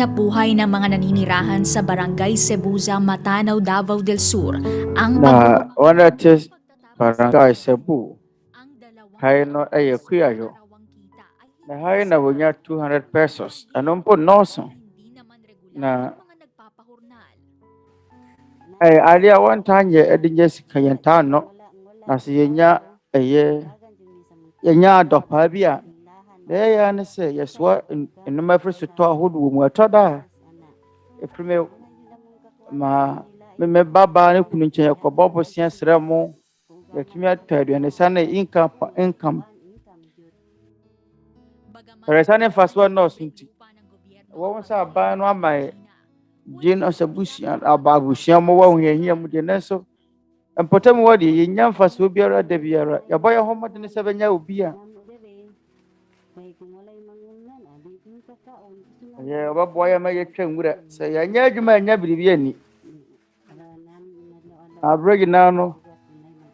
hanap buhay ng mga naninirahan sa Barangay Cebuza, Matanaw, Davao del Sur ang na wana tes barangay Cebu hay no ay kuyayo na hay na bunya 200 pesos anong po noso na ay alia one tanye edinye sikayantano na siyenya ay yenya dopabia ya ne se yeswa enuma friso to ahodo mu atoda efrime ma me baba ne kunu nkyɛn yɛkɔbɔ bosia srɛ mo yɛtumi atɔ aduane sa ne income ɛrɛsa ne mfa so nɔɔso nti wɔn sɛ aban no ama gye no sɛ busua abusua mo wɔ ahohiahia mu deɛ nanso mpɔtam wɔ deɛ yɛnya mfasoɔ biara da biara yɛbɔ yɛn ho mmɔden sɛ bɛnya obi a ɔbɛboa yɛ ma yɛtwa nwura sɛ yɛanyɛ adwuma ɛnya biribi ani abrɛgi na no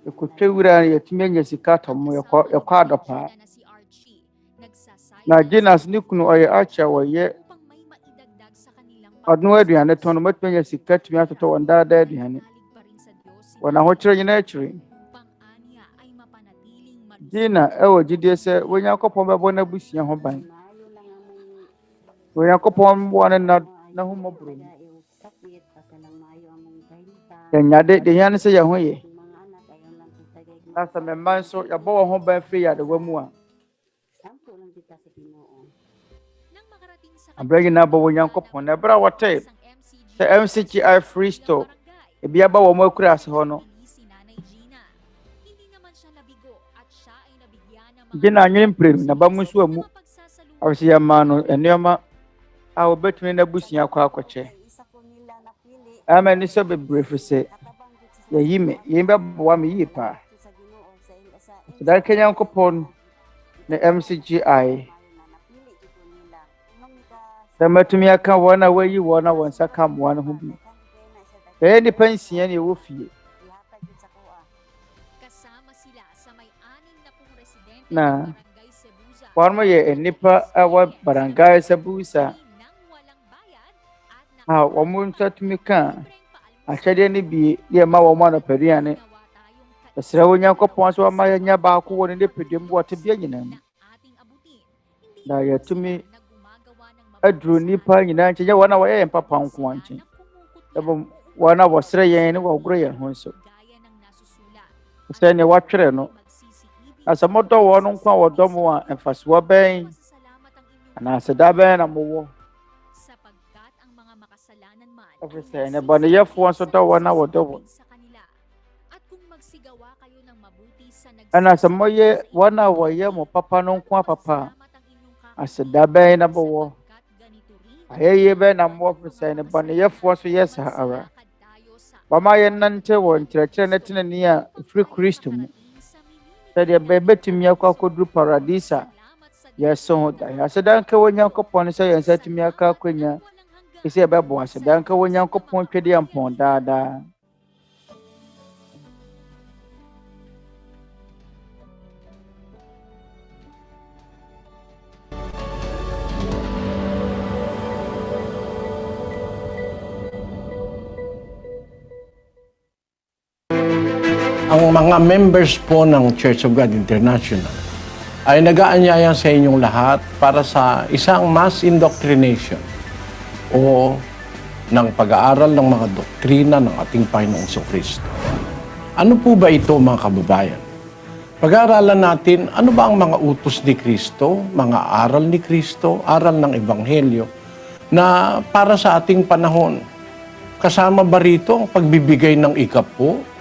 ekotwa wura yɛtumi anya sika tɔm yɛkɔ adɔpaa na Ginas ne kunu ɔyɛ akyɛ wɔyɛ ɔno aduane tɔn no matumi anya sika tumi atotɔ wɔn daadaa aduane wɔn ahokyerɛ nyina akyire Gina ɛwɔ gyidie sɛ Onyankopɔn bɛbɔ n'abusua ho ban Onyankopɔn mmoa no na ho mmɔborɔ mu yɛnyade de hia ne sɛ yɛho yɛ na sɛ memma nso yɛbɔ wɔn ho ban firi yadewa mu a abrɛgi na abɔ Onyankopɔn na ɛberɛ a wɔtee sɛ MCGI free store ebi aba wɔ mo akura ase hɔ no Gina anwene mprenu na ba mu nso amu awɔsɛ yɛmaa no nneɛma a wɔbɛtumi n'abusua akɔ akɔkyɛ ama ni sɛ bebree fi sɛ yɛyi me yɛn bɛboa me yie paa dan Nyankopɔn ne MCGI sɛ matumi aka wɔn a wɔayi wɔn a wɔn nsa ka mmoa no ho bi ɛyɛ nnipa nsia ne ɛwɔ fie na wɔn yɛ nnipa a wɔ Barangay Cebuza a wɔn nsa tumi ka ahyɛdeɛ no bi deɛ ɛma wɔn anɔpɛduane ɛsrɛ Onyankopɔn so ama yɛnya baako wɔ ne nipadua mu wɔte bia nyinaa mu na yɛtumi aduru nnipa nyinaa nkyɛn nyɛ wɔn a wɔyɛ yɛn papa nko nkyɛn ɛbɔ wɔn a wɔsrɛ yɛn ne wɔgorɔ yɛn ho nso sɛ nea wɔatwerɛ no na sɛ modɔ wɔn no nko a wɔdɔ mo a mfasoɔ bɛn anaasɛ da bɛn na mowɔ ɛfiri sɛ nnebɔneyɛfoɔ nso dɔ wɔn a wɔdɔ wɔn ɛna sɛ moyɛ wɔn a wɔyɛ mo papa no nko a papa a asɛ da bɛn na mowɔ ayɛyie bɛn na mowɔ firi sɛ nnebɔneyɛfoɔ nso yɛ saa ara wɔma yɛnante wɔ nkyerɛkyerɛ ne tenenee a ɛfiri Kristo mu sɛdeɛ bɛbɛtumi akɔ akɔduru paradisa yɛso ho da asɛdanka Onyankopɔn sɛ yɛn nsa tumi aka akɔnya ɛsɛ yɛbɛboa asɛdanka Onyankopɔn twɛdeɛ mpɔn daadaa Ang mga members po ng Church of God International ay nag-aanyaya sa inyong lahat para sa isang mass indoctrination o ng pag-aaral ng mga doktrina ng ating Panginoong Kristo. Ano po ba ito, mga kababayan? Pag-aaralan natin ano ba ang mga utos ni Kristo, mga aral ni Kristo, aral ng Ebanghelyo na para sa ating panahon. Kasama ba rito ang pagbibigay ng ikapo?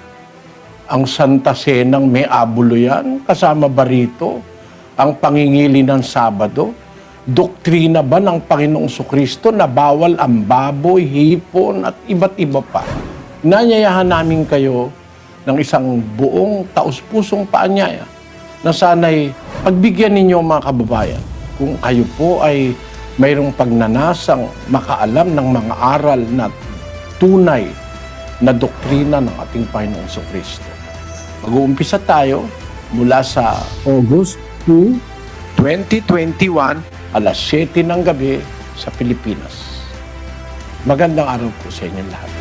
Ang Santa Senang may abulo yan? Kasama ba rito ang pangingili ng Sabado? Doktrina ba ng Panginoong Kristo na bawal ang baboy, hipon at iba't iba pa? Inanyayahan namin kayo ng isang buong taus-pusong paanyaya na sana'y pagbigyan ninyo mga kababayan kung kayo po ay mayroong pagnanasang makaalam ng mga aral na tunay na doktrina ng ating Panginoong Kristo. Mag-uumpisa tayo mula sa August 2, 2021, alas 7 ng gabi sa Pilipinas. Magandang araw po sa inyong lahat.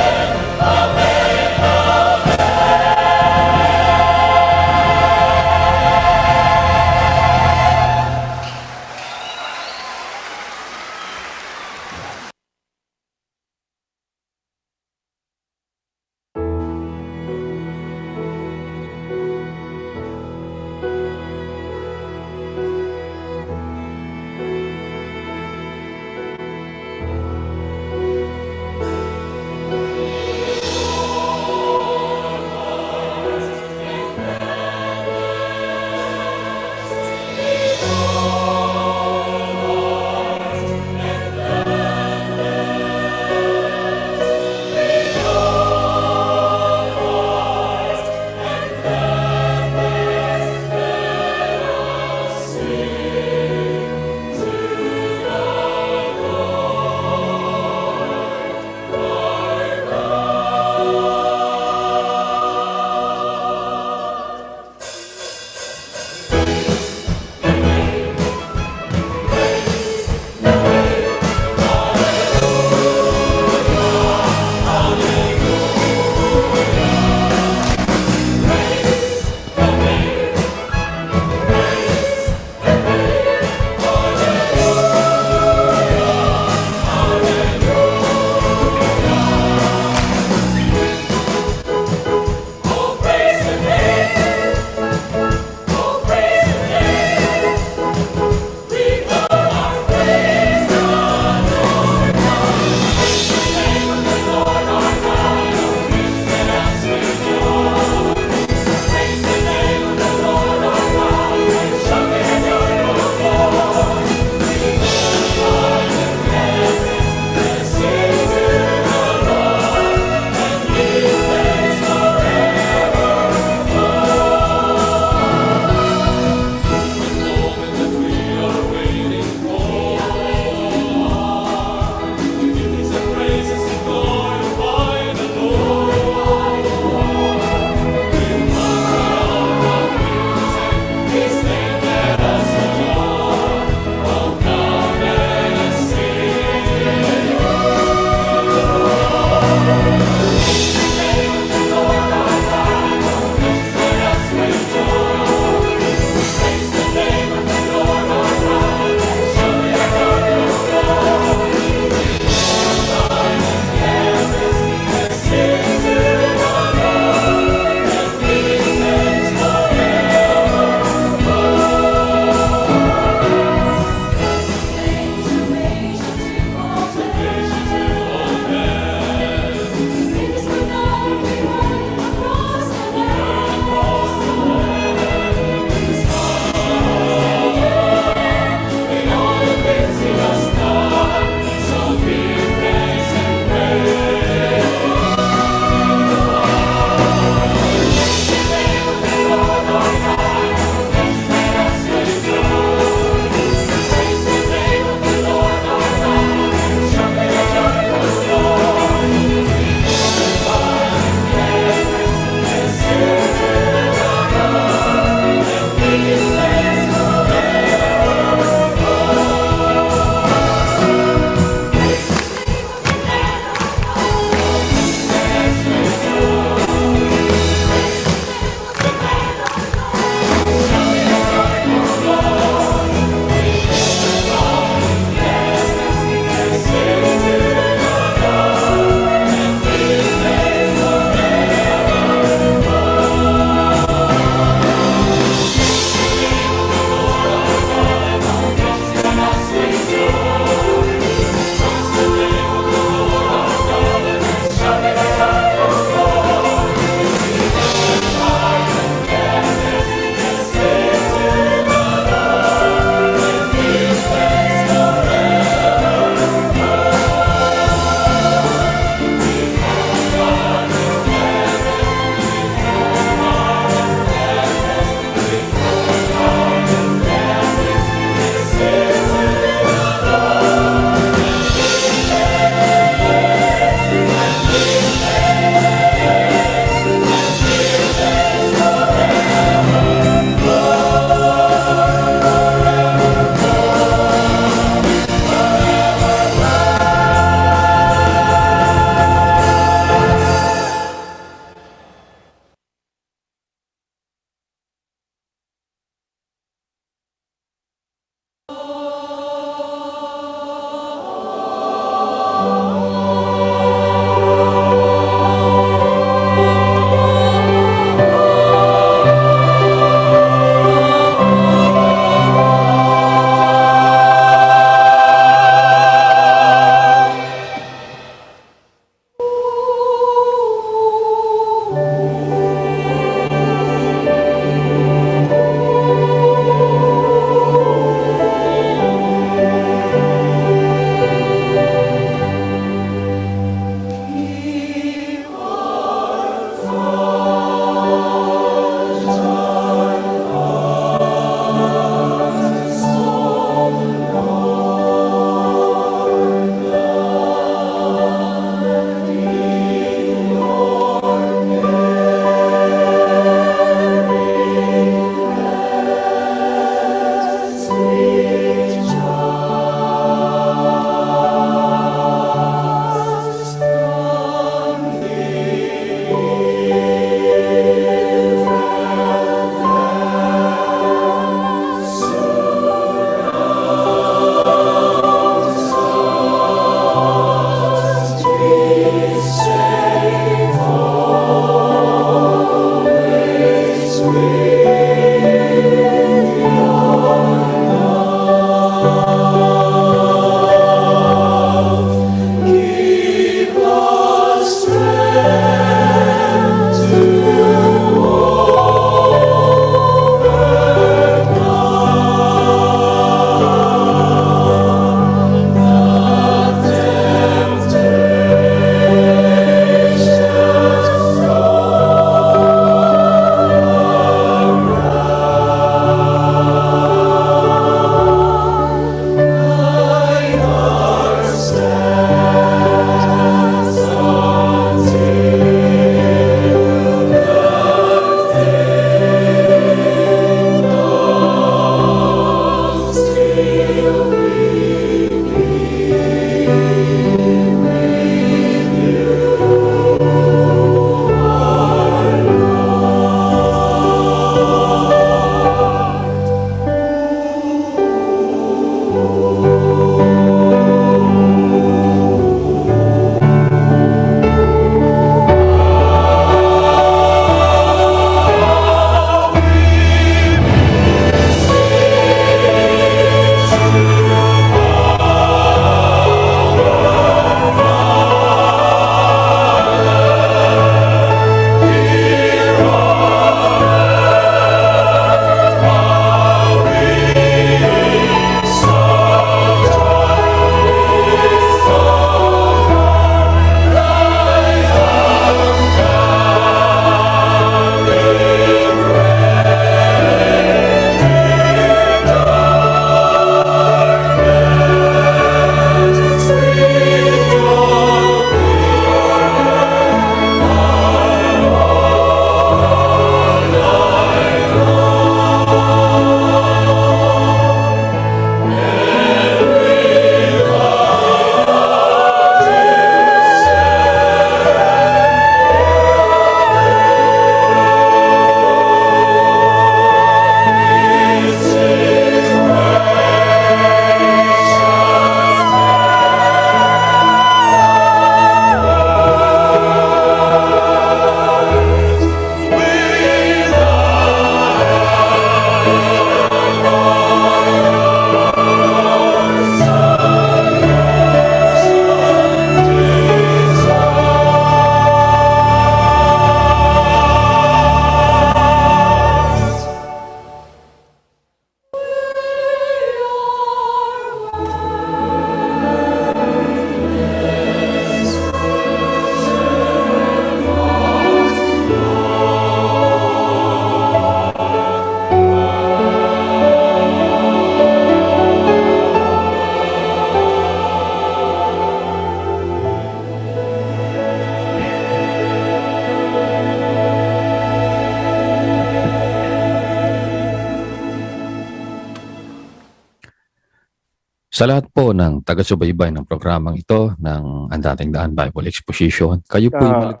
Sa lahat po ng taga-subaybay ng programang ito ng Ang Dating Daan Bible Exposition, kayo po yung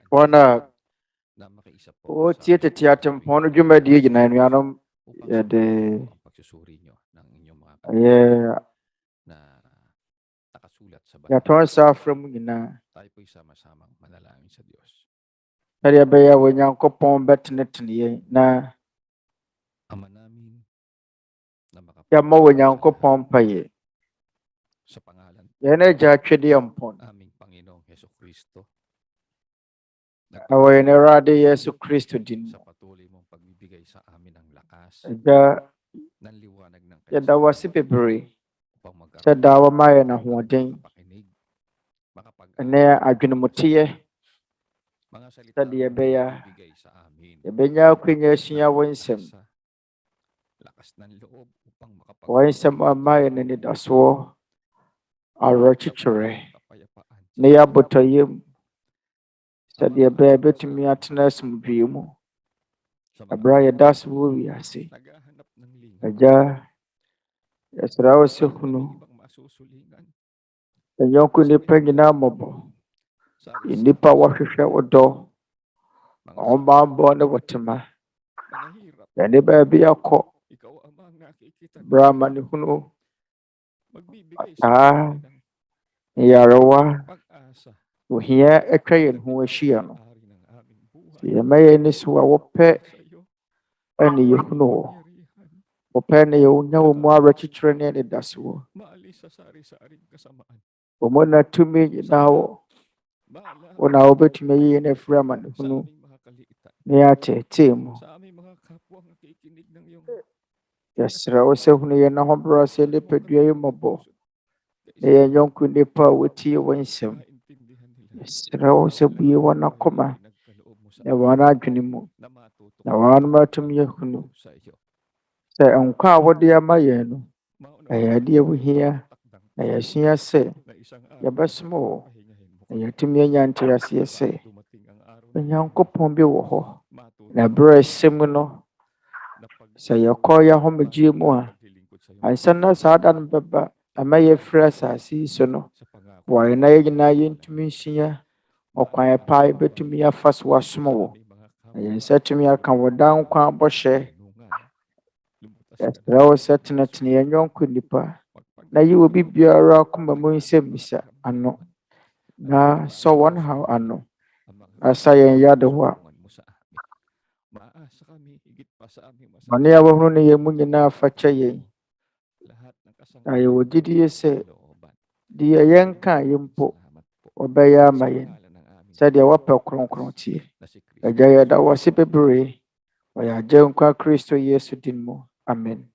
wana na makiisa o po sa Tete Atempɔn dwumadie gyina anuanom upang yɛde sa ang pagsusuri nyo ng inyong mga ɛyɛ na nakasulat sa yɛatɔnsa afrɛ mu nyinaa tayo po sama-samang manalangin sa Diyos. sɛdeɛ ɛbɛyɛ a Onyankopɔn bɛtenetene yɛn na Ama namin na yɛmmɔ Onyankopɔn mpaeɛ. sa pangalan Yɛn Agya Atwedeɛmpɔn aming Panginoong Heso Kristo ɛwɔ yɛn Awurade Yesu Kristo din sa mu. patuloy mong pagbibigay sa amin ng lakas Agya, ng liwanag ng yɛda wo ase bebree upang sɛ magkaroon daa wama yɛn ahoɔden makapakinig, ɛne adwenemuteɛ mga salita sɛdeɛ ɛbɛyɛ a bibigay sa amin. yɛbɛnya akwanya asua wo nsɛm. Lakas ng loob upang Wo nsɛm ama yɛn anidasoɔ, awerɛkyekyerɛ ne yɛabotɔyɛ mu sɛdeɛ ɛbɛyɛ a yɛbɛtumi atena asomdwoeɛ mu ɛberɛ a yɛda ase wɔ wiase. Agya, yɛsrɛ wo sɛ hunu ɛnyɔnko nnipa nyinaa mmɔbɔ, nnipa wɔhwehwɛ wo dɔ, ɔmaambɔ ne wo tema, yɛne baabi akɔ berɛ amanehunu, ataa, nyarewa, ohia atwa yɛn ho ahyia no. Yɛma yɛn ani so a wopɛ ɛne yɛhunu wɔ. Wopɛ ne yɛwonya wɔ mu awerɛkyekyerɛ ne anidasoɔ. Wɔ mu na tumi nyinaa wɔ. Wo na wobɛtumi ayi yɛn afiri amanehunu ne yɛateetee mu. Yɛsrɛ wo sɛ hunu yɛn ahobrɛ sɛ nipadua yi mmɔbɔ na yɛn yɔnko nnipa a wɔtie wo nsɛm. Yɛsrɛ wo sɛ bue wɔn akoma na wɔn adwene mu na wɔn atumi ahunu sɛ nkwa a wode ama yɛn no ɛyɛ adeɛ wohia na yɛasua sɛ yɛbɛsom wo na yɛatumi anya nteaseɛ sɛ Onyankopɔn bi wɔ hɔ na berɛ a ɛsɛ mu no sɛ yɛkɔ yɛ ahomegye mu a ansa na saa da no bɛba ama yɛfiri asase yi so no wɔyɛ na yɛn nyinaa yɛntumi nsua ɔkwan pa a yɛbɛtumi afa so asom wo na yɛn nsa tumi aka wo daa nkwa bɔhyɛ. Yɛsrɛ wo sɛ tenetene yɛn yɔnko nnipa na yi wɔ bibiara akoma mu nsɛmmisa ano na sɔ wɔn haw ano na sa yɛn yadewa. Bɔne a wɔahunu no yɛn mu nyinaa fa kyɛ yɛn na yɛwɔ gyidie sɛ deɛ yɛnka yɛ mpo wɔbɛyɛ ama yɛn sɛdeɛ wɔpɛ kronkron tie. Agya, yɛda wo ase bebree wɔ yɛn Agyenkwa Kristo Yesu din mu. Amen.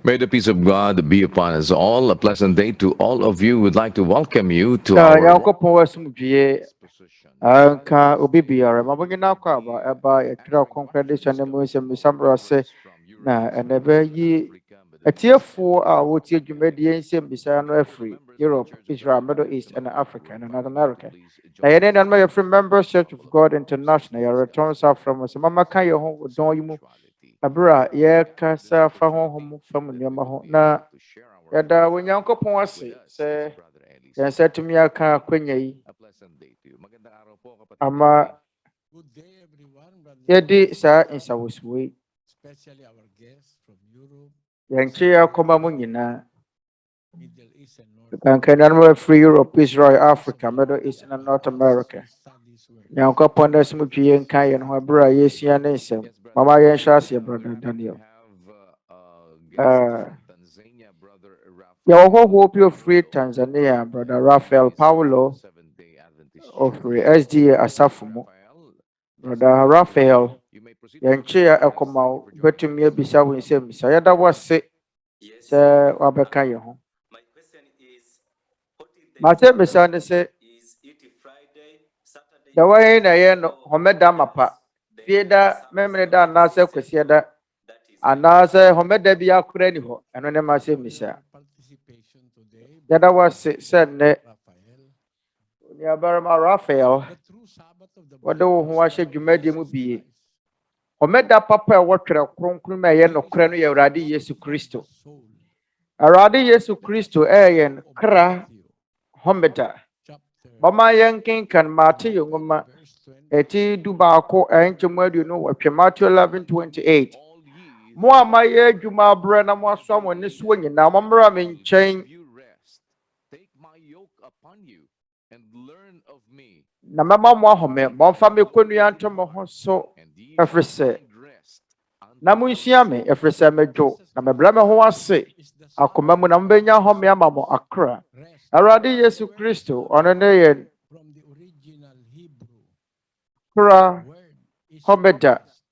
May the peace of God be upon us all. A pleasant day to all of you. We'd like to welcome you to our Nyankopɔn asomdwie anka obi biara mabonye na akwa aba eba Twerɛ Kronkron Adesua na mu nsɛmmisa mbrase na enebe yi atiefoɔ a wotie dwumadie nsɛmmisa no afiri Europe, Israel, Middle East, and Africa, and North America. Na yɛne nan ma yɛfiri Members Church of God International yɛ return south from us mama ka yɛ ho don yi mu abra yɛkasa fa honhom fam nneɛma ho na yɛda Onyankopɔn ase sɛ yɛnsa tumi aka akwanya yi ama yɛde saa nsawosue especially our guests from Europe, yɛnkye akɔma mu nyinaa Middle East and North kankananma free Europe, Israel, Africa, Middle East, and North America. studies were Nyankopɔn da sum twie nka yɛn ho abra yɛsua ne nsɛm mama yɛnhyɛ ase brother Daniel yɛwɔ hɔ Hope of Free Tanzania, brother Raphael Paulo of Free SDA Asafumo. Brother Raphael, yɛnkye akɔma wo bɛtumi abisa wo nsɛmmisa yɛda wase sɛ wabɛka yɛn ho. Masɛmmisa ne sɛ da wɔyɛ na yɛ no homeda mapa fieda memene da anaasɛ kwasiɛ da anaasɛ homeda bi akora ni hɔ ɛno ne masɛmmisa participation today. yɛda wase sɛ nnɛ Raphael, nuabarima Raphael the true Sabbath of the wɔde wo ho ahyɛ dwumadie mu bie homeda papa a wɔtwerɛ kronkron ma ɛyɛ nokorɛ no yɛ Awurade Yesu Kristo. soul. Awurade Yesu Kristo ɛyɛ nkra homeda Chapter mama yɛnkenkan mate yɛ nwoma verse 20. eti du baako ɛnkyɛmu aduonu wɔtwe Matthew 11:28 mo a mayɛ adwuma abrɛ na mo aso mo ne so nyinaa mommra me nkyɛn na mɛma mo ahome momfa me konnua nto mo ho so ɛfiri sɛ na monsua me ɛfiri sɛ medwo na mebrɛ me ho ase akoma mu na mobɛnya home ama mo akra. Rest Awurade Yesu Kristo ɔno ne yɛ from the original Hebrew kra word is homeda rest.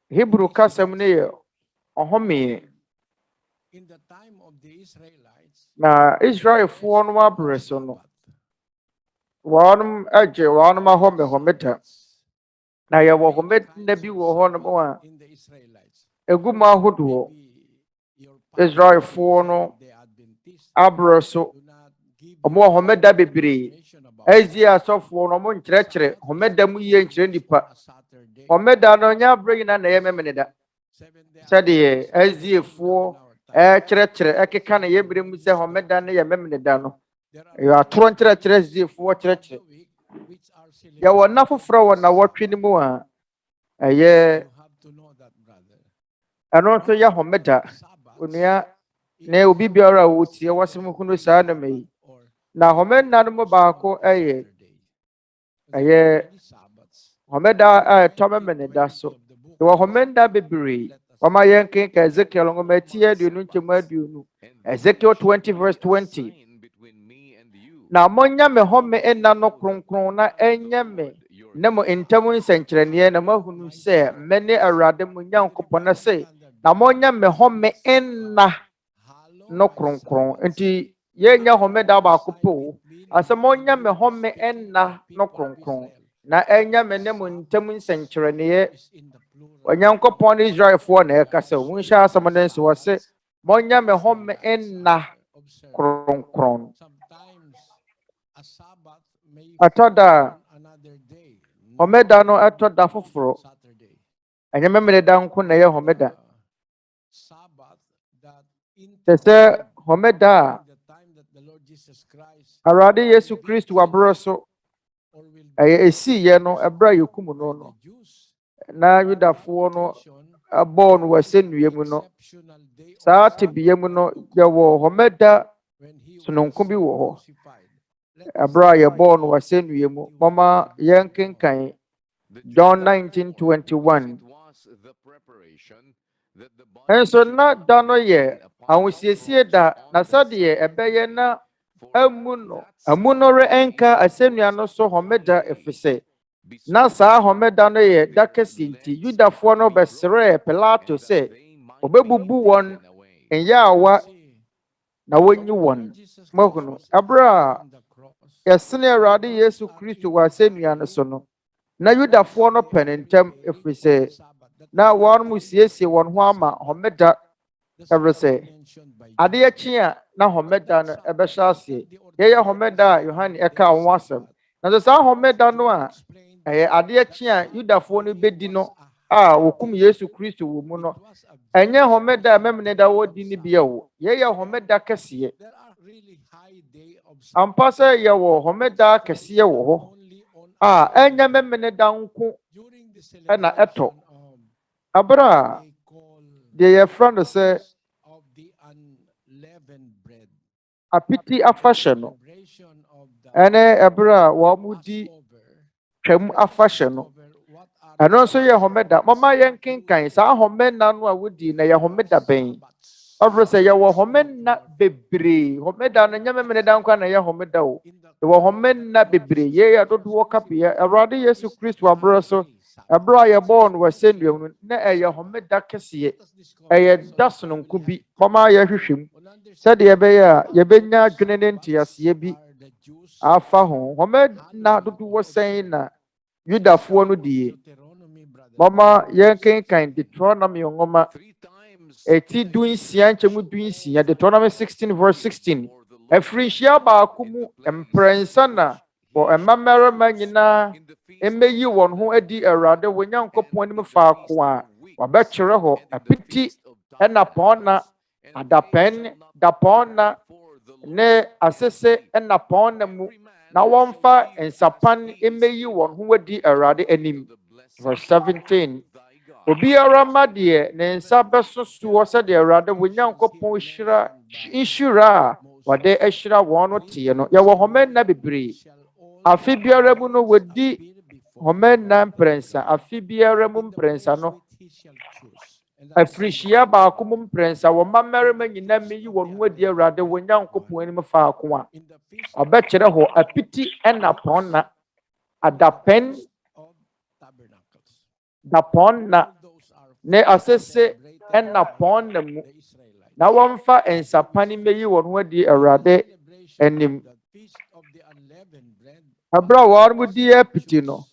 Hebrew kasɛm ne yɛ ɔhome In the time of the Israelites, na Israelfoɔ no abrɛ so no Sabbath wɔnom agye wɔnom ahome homeda na yɛwɔ homeda bi wɔ hɔ nom a in the Israelites. egu mu ahodoɔ Maybe your Israelfoɔ no the Adventists abrɛ so do not give ɔmo wɔ homeda bebree information about ɛzi asɔfoɔ no ɔmo nkyerɛkyerɛ homeda mu yie nkyerɛ nipa a Saturday, homeda no ɔnyɛ abrɛ nyinaa na ɛyɛ memene da 7-day sɛdeɛ Adventists ɛziefoɔ in our time. ɛkyerɛkyerɛ ɛkeka na yɛbrɛ mu sɛ homeda no yɛ memene da no There are ɛyɛ atorɔ nkyerɛkyerɛ ɛziefoɔ kyerɛkyerɛ the week which are celebrated. yɛwɔ nna foforɔ wɔ nawɔtwe no mu a ɛyɛ You have to know that, brother. ɛno nso yɛ homeda Sabbath onua na obi biara a wotie wɔsɛm hunu saa nnoma yi or na homeda no mu baako ɛyɛ Saturday. ɛyɛ Many Sabbaths. homeda a ɛtɔ memene da so yɛwɔ homeda bebree wɔma yɛnkenka Ezekiel nwoma ti aduonu nkyɛmu aduonu Ezekiel 20:20 na monyɛ me home nna no kronkron na ɛnyɛ me na mo ntam nsɛnkyerɛnneɛ na moahunu sɛ mene Awurade mo Nyankopɔn na sɛ na monyɛ me home nna no kronkron nti yɛnyɛ homeda baako po asɛ monyɛ me home nna no kronkron na ɛnyɛ me ne mo ntam nsɛnkyerɛnneɛ Is in the plural. Onyankopɔn ne Israelfoɔ na ɛkasa wo nhyɛ asɛm no nso wɔ se monyɛ me home nna Observe. kronkron Sometimes a Sabbath may ɛtɔ da a fall on another day. homeda no ɛtɔ da foforɔ Saturday. ɛnyɛ memene da nko na ɛyɛ homeda Sabbath that sɛ sɛ homeda a the time that the Lord Jesus Christ Awurade Yesu Kristo wabrɛ so or will ɛyɛ esiiɛ no ɛberɛ a yɛkum no no the Jews na Yudafoɔ no nation ɛbɔɔ no wɔ asɛnnua mu no exceptional day of saa Sabbath tebea mu no yɛwɔ homeda when he sononko bi wɔ hɔ crucified. Let us ɛberɛ a yɛbɔɔ no wɔ asɛnnua mu mɔma yɛnkenkan John 19:21 nso na da no yɛ ahosiesie da na sɛdeɛ ɛbɛyɛ na amu no ɛnka asɛnnua no so homeda ɛfiri sɛ na saa homeda no yɛ da kɛse nti Yudafoɔ no bɛsrɛɛ Pilato sɛ ɔbɛbubu wɔn enyawa na wonyi won mokuno abra yɛsene Awurade Yesu Kristo wɔ asɛnnua no so no na Yudafoɔ no pɛ ne ntɛm ɛfiri sɛ na wɔn mu siesie wɔn ho ama homeda ɛfiri sɛ adeɛ kye a na homeda no ɛbɛhyɛ aseɛ yɛyɛ homeda a Yohane ɛka ho asɛm na so saa homeda no a ɛyɛ adeɛ kye a Yudafoɔ no bɛdi no a wɔkum Yesu Kristo wɔ mu no ɛnyɛ homeda a memene da wɔdi ne bia wo yɛyɛ homeda kɛseɛ ampa sɛ yɛwɔ homeda kɛseɛ wɔ hɔ a ɛnyɛ memene da nko ɛna ɛtɔ abra deɛ yɛfrɛ no sɛ apiti afahyɛ no ɛne ɛbra a wɔn di twam afahyɛ no ɛno nso yɛ homeda mama yɛnkenkan saa homena no a wodi na yɛ homeda bɛn ɔfrɛ sɛ yɛwɔ homena bebree homeda no nyɛ memene da nkwa na yɛ homeda o yɛwɔ homena bebree yɛyɛ dodoɔ kapea Awurade Yesu Kristo abrɛ so ɛbrɛ a yɛbɔɔ no wɔ asɛnnua mu na ɛyɛ homeda kɛseɛ ɛyɛ da sononko bi mama yɛhwehwɛ mu sɛdeɛ ɛbɛyɛ a yɛbɛnya adwene ne nteaseɛ bi afa ho homena dodoɔ sɛn na Yudafoɔ no die mama yɛnkenkan Deuteronomy nwoma eti dunsia nkyɛmu dunsia Deuteronomy 16:16 ɛfiri nhyia baako mu mprɛnsa na bɔ mmammarima nyinaa ɛmɛyi wɔn ho adi Awurade wɔn Nyankopɔn anim faako a wɔbɛkyerɛ hɔ apiti ɛna pɔnna adapɛn dapɔnna ne asese ɛna pɔnna mu na wɔmfa nsapan ɛmɛyi wɔn ho adi Awurade anim. Verse 17 obiara ma deɛ ne nsa bɛso soɔ sɛdeɛ Awurade wɔn Nyankopɔn nhyira a wɔde ahyira wɔn no teɛ no yɛwɔ homena bebree afe biara mu no wɔdi homena mprɛnsa afe biara mu mprɛnsa no afirihyia baako mu mprɛnsa wɔn mmarima nyinaa meyi wɔn ho adi Awurade wɔn Nyankopɔn anim faako a ɔbɛkyerɛ hɔ apiti ɛna pɔnna adapɛn dapɔnna ne asese ɛna pɔnna mu na wɔmfa nsapan meyi wɔn ho adi Awurade anim abra wɔn mu di apiti no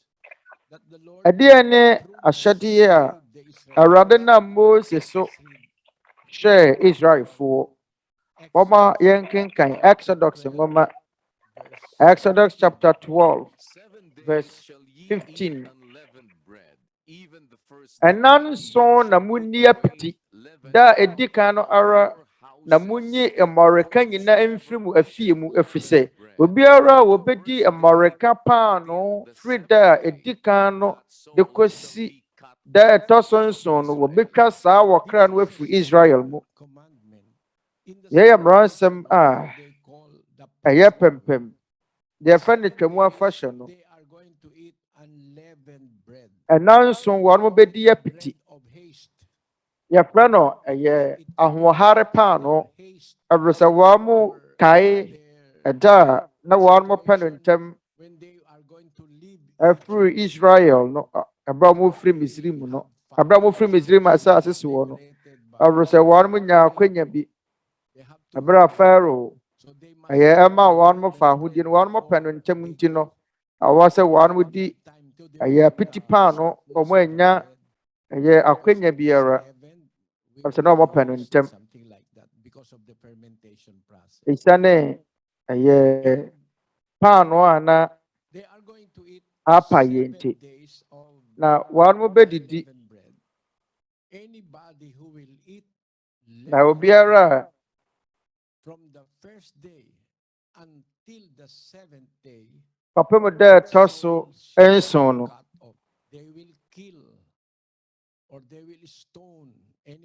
ɛdeɛ ne ahyɛdeɛ a Awurade na Mose so hyɛ Israelfoɔ wɔma yɛnkenkan Exodus nwoma Exodus chapter 12 verse 15 ɛnan nson na munni apiti da edi kan no ara na munyi mmɔreka nyinaa mfiri mu afie mu ɛfiri sɛ obiara a wɔbɛdi mmɔreka paano firi da a edi kan no de kɔsi da ɛtɔ so nson no wɔbɛtwa saa wɔkra no afiri Israel mu yɛyɛ mmaransɛm a ɛyɛ pɛmpɛm deɛ ɛfɛ ne Twam Afahyɛ no ɛnan nson wɔn mo bɛdi apiti yɛfrɛ no ɛyɛ ahoɔhare paano ɛfiri sɛ wɔn mo kae ɛda a na wɔn mo pɛ no ntɛm ɛfiri Israel no ɛbrɛ mo firi Misrim no ɛbrɛ mo firi Misrim asase so wɔ no ɛfiri sɛ wɔn mo nya akwanya bi ɛbrɛ a Pharaoh ɛyɛ ɛma wɔn mo fa ahodie no wɔn mo pɛ no ntɛm nti no awɔ sɛ wɔn mo di ɛyɛ apiti paano wɔn anya ɛyɛ akwanya biara ɛfiri na wɔn pɛ no ntɛm ɛsiane ɛyɛ paano a na apa yɛn nti na wɔn mo bɛdidi na obiara papa mu da ɛtɔ so nson no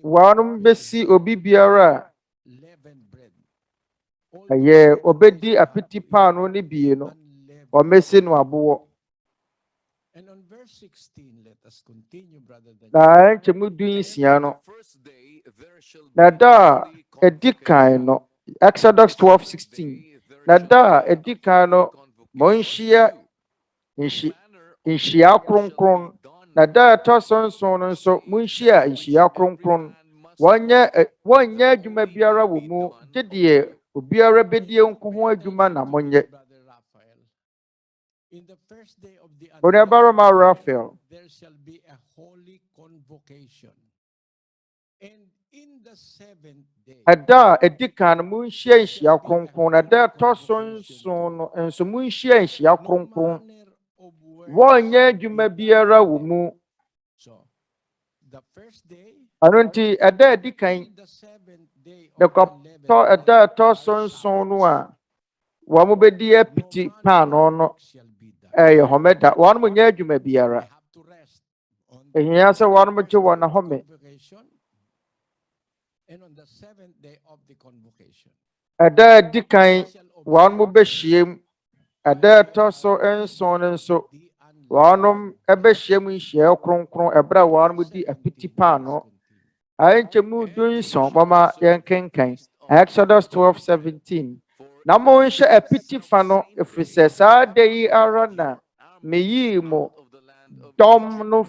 wɔn bɛsi obi biara a ɛyɛ obɛdi apiti paano ne bie no wɔn bɛsi no aboɔ na nkyɛmu dunsia no na da a edi kan no Exodus 12:16 na da a edi kan no monhyia nhyia kronkron na da a ɛtɔ so nson no nso monhyia nhyia kronkron wonye adwuma biara wo mu gyedie obiara bedie nko ho adwuma na monye. In the first day of the Raphael, there shall be a holy convocation. And in the seventh day, ada edikan mu nhyianhyia kronkron na da tosonson no enso mu nhyianhyia kronkron wonye adwuma biara wo mu. So the first day, Anunti ada edikan the seventh day de of to ada tosonson no a wo mo bedi apiti pan no homeda won mo nya adwuma biara. Ehia se won mo gye won na home. And on the seventh day of the convocation, ada dikan won mo behiem ada toso enson nso wonum ebehiem nhia kronkron ebra won mo di apiti pan no ayenchemu dunson mama yenkenkan Exodus 12:17 na mo nhye apiti fa no efrise saa de yi ara na meyi mo dom no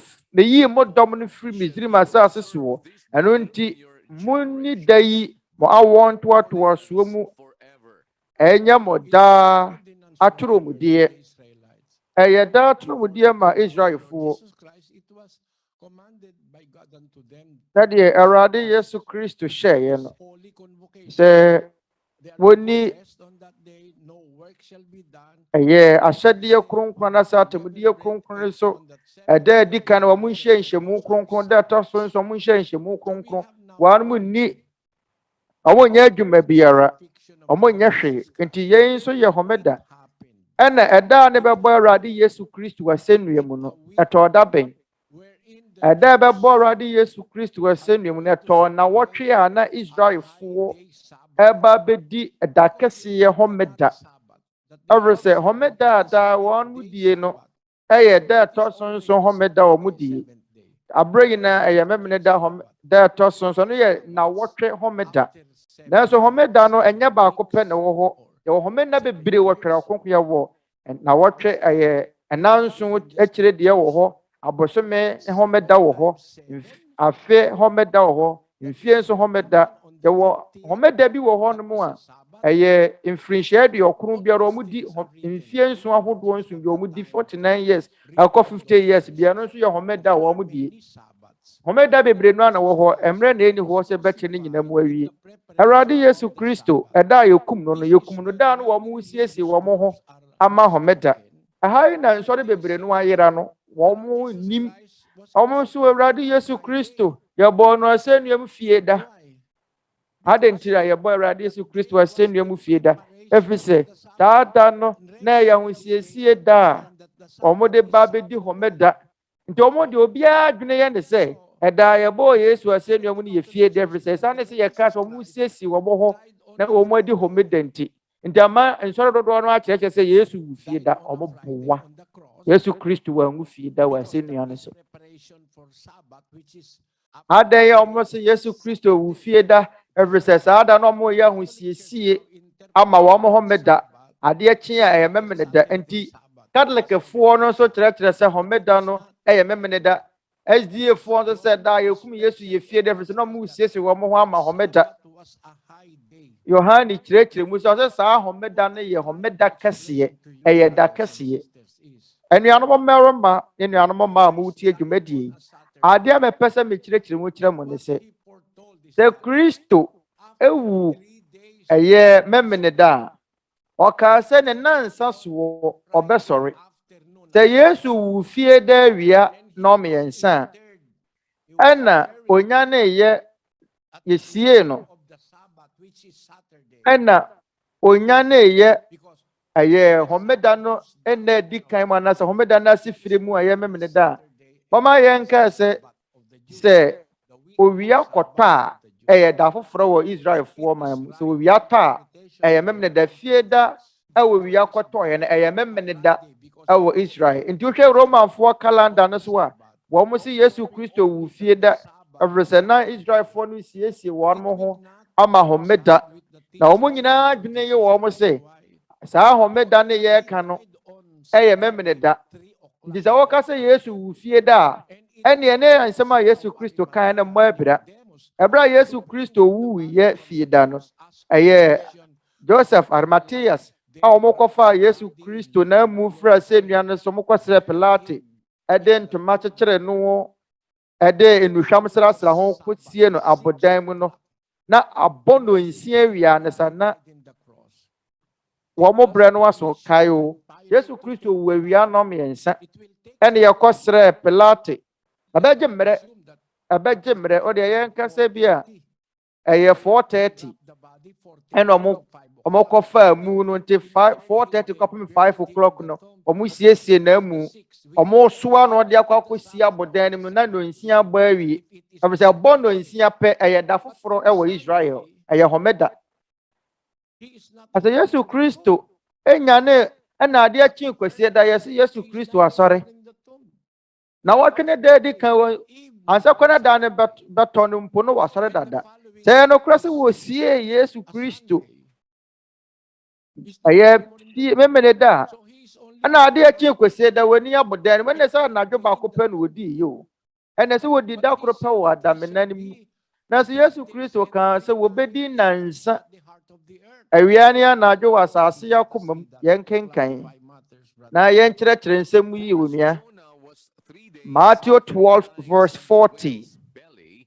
firi Misrim asase so eno nti munni dayi mo awon toatoa so mu enya mo da atoro mu de eye da atoro mu de ma Israelfo tade Erade Yesu Kristo sheye no se woni eye ahyɛdeɛ kronkron na sa atemdeɛ kronkron so ɛda adika na wɔn nhyianhyɛmu kronkron da ta so nso wɔn nhyianhyɛmu kronkron wɔn mu ni wɔn nyɛ adwuma biara wɔn nyɛ hwee nti yɛn nso yɛ homeda ɛna ɛda ne bɛbɔ Awurade Yesu Kristo asɛnnua mu no ɛtɔ da bɛn ɛda bɛbɔ Awurade Yesu Kristo asɛnnua mu no ɛtɔ na wɔtwe a na Israelfoɔ ɛba bɛdi ɛda kɛseɛ homeda. Everse homeda da won mudie no eye da tosonson homeda wo mudie abrɛ na eye memene da da tosonson no ye na wotwe homeda nanso homeda no enye ba ko pɛ ne wo ho ye homeda bebre wo twera konko ye wo na wotwe eye enanso akire de wo ho abosome homeda wo ho afe homeda wo ho mfie nso homeda ye wo homeda bi wo ho no mu a eye infrinchia de okru biara omudi mfie nso ahodo nso bi omudi 49 years akọ 50 years bia no nso ye homeda wo omudi homeda bebre no na wo ho emre na eni ho se beche ni nyina mu awie Awurade Yesu Kristo eda yekum no da no wo mu siesie wo mo ho ama homeda ahai na nso de bebre no ayera no wo mu nim wo mu so Awurade Yesu Kristo ye bo no asenuam fie da adentira ye boy Awurade Yesu Kristo asennua mu fie da efise taata no na ya husiesie da omode ba bedi homeda nti omode obia adwene ye ne se eda ye boy Yesu asennua mu ne ye fie da efise sane se ye ka so mu siesi wo ho na omodi homeda nti ama nsoro dodo no akyereke se Yesu wu fie da omobowa Yesu Kristo wa wu fie da wa asennua ne so ade ye omose Yesu Kristo wu fie da every ada no mo ya husiesie ama wo mo homeda ade kye a memene da enti Catholic fo no so kyerɛkyerɛ sɛ homeda no memene da SDA fo no sɛ da yekum Yesu ye fie da every no mo husiesie wo mo ho ama homeda Yohane kyerɛkyerɛ mu sɛ saa homeda no ye homeda kɛseɛ da kɛseɛ anuanom mmeroma anuanom ma mo tie dwumadie ade a mepɛ sɛ me kyerɛkyerɛ mu kyerɛ mo ne sɛ Kristo ewu memene da oka se ne nansa so obesori te Yesu wu fie da wia no me yensa ana onya na yesie no ana onya na homeda no ena dikan ma na se homeda na se fire mu memene da mama yenka se owia kota da foforo wo Israel fo man so wia ta memene da fie da wia koto ye na memene da Israel nti hwe Roman fo calendar no so a wo mo se Yesu Kristo wu fie da everse na Israel fo no siesie wo mo ho ama homeda na wo mo nyina adwene ye wo mo se saa homeda ne ye ka no memene da nti sa wo ka se Yesu wu fie da ene nsema Yesu Kristo kan na mo abira Ebra Yesu Kristo wu ye fieda no. Eye Joseph Arimatheus a omokofa Yesu Kristo na mu fra se nuane so mokosere Pilate. Ede ntoma kyekere no ede enuhwam srasra ho kotie no abodan mu no. Na abono nsia wia ne sana womo bre no aso kayo Yesu Kristo wu awia no mensa ene yakosere Pilate abegye mre o de yenka se bia eye 4:30 ene omokofa mu no nti 4:30 kopim 5 o'clock no omo siesie na mu omo soa no de akwakosi abodan mu na no nsia ba awie abese bono nsia pe eye da foforo e wo Israel eye homeda asa Yesu Kristo enyane na ade achi kwasi da Yesu Kristo asore na watwene da di kan ansa kwana da ne beton mpo no wasore dada se no krase wo sie Yesu Kristo eye memene da na ade achi kwasi da wani abodan when say na dwo ba ko pe no wodi yo ene se wodi da kro pe wo adamenani mu na se Yesu Kristo kan se wo bedi nansa awiania na dwo wasase yakomam yenkenkan na yenkyerɛkyerɛ nsɛm yi wonua Matthew 12 verse 40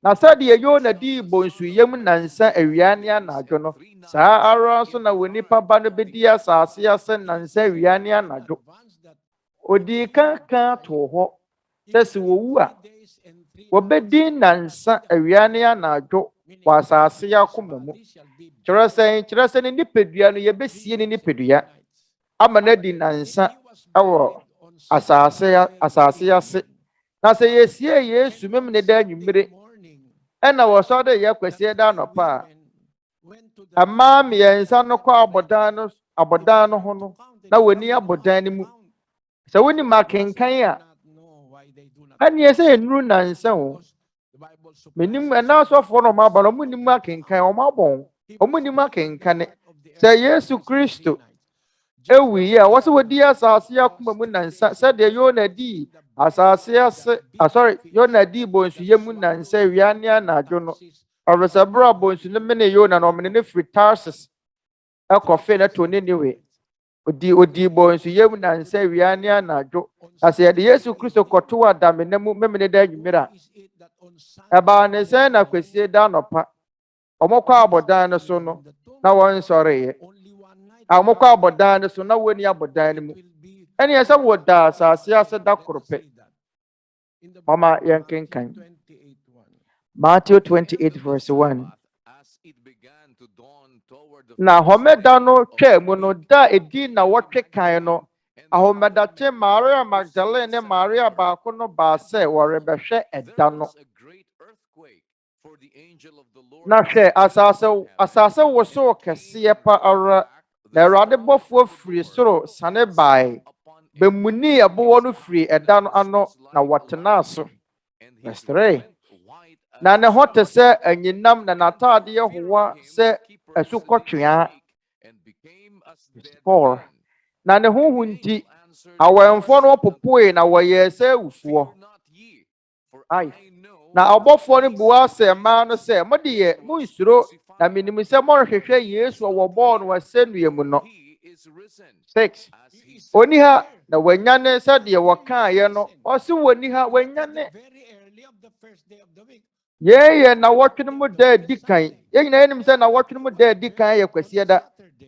na sade Yona di bonsuyem nansa awiania na dwo no saa ara so na wonipa ba no bedi asase ase nansa awiania na dwo odi kan to ho sɛ wo wu a wo bedi nansa awiania na dwo wasase yakomam kyerɛsɛn ni nipadua no yebesie ni nipadua ama na di nansa awo asase ase na sɛ yesie Yesu memne da nwumire ɛna wɔsɔ de yakwasie da nopa ama miensa no kɔ abodan no ho no na woni abodan no mu sɛ woni makenkan a ɛne sɛ enuru nansa o menim ɛna sɔfo no ma ba no munim makenkan o ma bon omunim akenkane sɛ Yesu Kristo ewi ya wose wodi asase yakoma mu nansa sɛ de Yona di asase ase Yona di bonsu yemu nansa wiane anadwo no ɔresabra bonsu no mene Yona no mene ne free Tarsus ekofe na to ne niwe odi bonsu yemu nansa wiane anadwo ase de Yesu Kristo koto adamena mu memene da nwumira eba ne sɛ na kwasie da nopa omokwa abodan no so no na won sore ye omokwa abodan no so na woni abodan no mu ene yesa woda asase ase da korope mama yankenkan Matthew 28 verse 1 na homeda no twa mu no da edi na wotwe kan no ahomeda te Maria Magdalene ne Maria ba ko no ba se worebehwe eda no na hwɛ asase wo so kɛseɛ pa ara na Awurade bɔfo firi soro sane bae bemuni ɛbowɔ no firi ɛda no ano na wɔtena so verse 3 na ne ho te sɛ anyinam na n'ataade yɛ hoa sɛ asukɔtwea 4 na ne ho nti awɛmfo no popoe na wɔyɛ sɛ awufoɔ na abɔfoɔ no bua sɛ ma no sɛ mode yɛ munsuro na menim sɛ morehwehwɛ Yesu a wɔbɔɔ no asɛnnua mu no 6 oni ha na wanyane sɛ deɛ wɔkaeɛ no ɔse woni ha wanyane yɛyɛ na wɔtwene mu da adi kan yɛnyina yɛnim sɛ na wɔtwene mu da adi kan yɛ kwasie da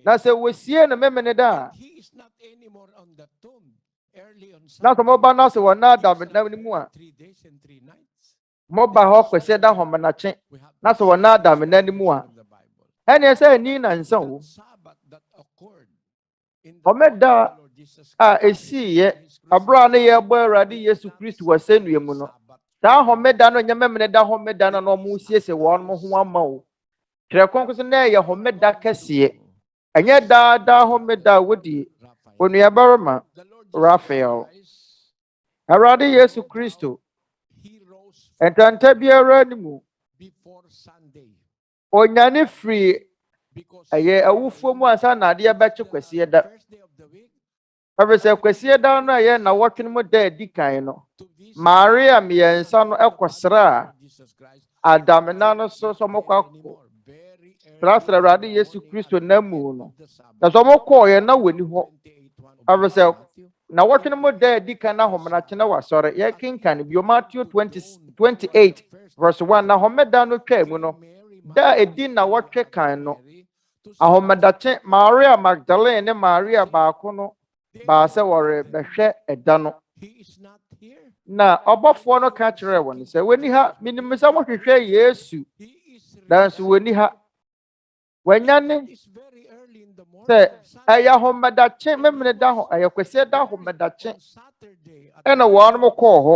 na sɛ wosie no memene da na sɛ moba no sɛ wɔna adamenam no mu a moba ho kwese da homenache na so wona adamenani mu a ene se ni na nsa wo homeda a esiye abra ne ye bo Awurade Yesu Kristo wasennua mu no da homeda no nyamemene da homeda no mu siese won mo ho ama wo Twerɛ Kronkron so na ye homeda kese enye da homeda wodi onua baroma Raphael Awurade Yesu Kristo entanta biara ni mu onyane free aye awufo mu ansa na ade abɛkye kwasie da abese kwasie da no aye na wɔtwene mu da adi kan no Maria miensa no ekosra adamena no so mokwa trasra Awurade Yesu Kristo namu no na so mokọ ye na wani ho avese na wɔtwe no mo da di kan na homena kye na wasɔre ye kenkan bio Matthew 28 verse 1 na homeda no twa mu no da edi na wɔtwe kan no ahomedakye Maria Magdalene ne Maria baako no ba sɛ wɔre bɛhwɛ ɛda no na ɔbɔfoɔ no ka kyerɛ wɔn sɛ wani ha minim sɛ mo hwehwɛ Yesu nanso wani ha wanyane sɛ ɛyɛ ahomedakye memene da ho ɛyɛ kwese da ahomedakye ɛna wɔn mo kɔɔ hɔ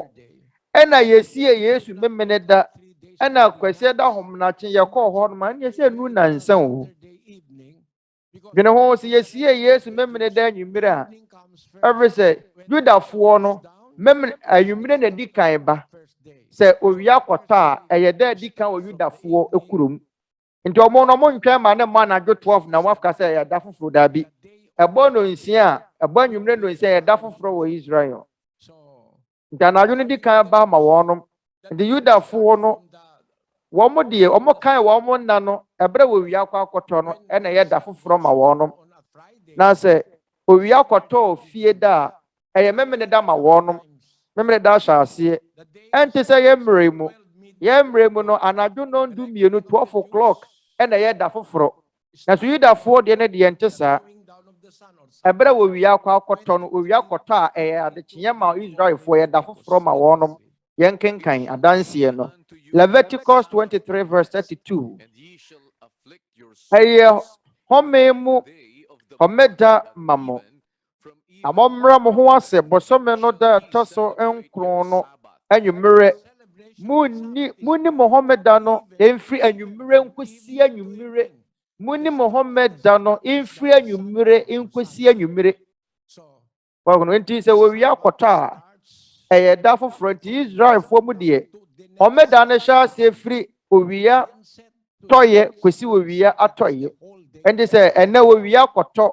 ɛna yesie Yesu memene da ɛna kwese da ahomedakye yɛ kɔɔ hɔ no ma ne sɛ nu nansa o dwene ho sɛ yesie Yesu memene da anwummere a ɛfiri sɛ Judafoɔ no memene anwummere na di kan ba sɛ owia kɔtɔ a ɛyɛ da di kan wɔ Judafoɔ ekurom nti ɔmo no mo ntwɛn ma ne mo anadwo 12 na wafka sɛ ɛyɛ da foforo da bi ɛbɔ no nsia a ɛbɔ anwummere no nsia ɛyɛ da foforo wɔ Israel nti anadwo no di kan ba ma wɔnom nti Judafoɔ no wɔn deɛ wɔn kan wɔn nna no ɛbrɛ wɔ owia kɔ akɔtɔ no ɛna ɛyɛ da foforo ma wɔnom na sɛ owia kɔtɔ fie da a ɛyɛ memene da ma wɔnom memene da ahyɛ aseɛ ɛnte sɛ yɛ mmerɛ mu no anadwo no ndu mmienu 12 o'clock ɛna ɛyɛ da foforo na so Yudafoɔ deɛ ne deɛ nte saa ɛbrɛ wɔ owia kɔ akɔtɔ no owia kɔtɔ a ɛyɛ adekyeɛ ma Israelfoɔ yɛ da foforo ma wɔnom yɛn kenkan adanseɛ no Leviticus 23 verse 32 ɛyɛ home mu homeda ma mo na mommra mo ho ase bosome no da ɛtɔ so nkron no anwummere muni homeda no emfiri anwummere nkosi anwummere muni homeda no emfiri anwummere nkosi anwummere wɔn nti sɛ wɔwia akɔtɔ a ɛyɛ da foforo nti Israelfoɔ mu deɛ homeda no hyɛ ase firi owia tɔyɛ kosi owia atɔyɛ nti sɛ ɛnɛ wɔwia akɔtɔ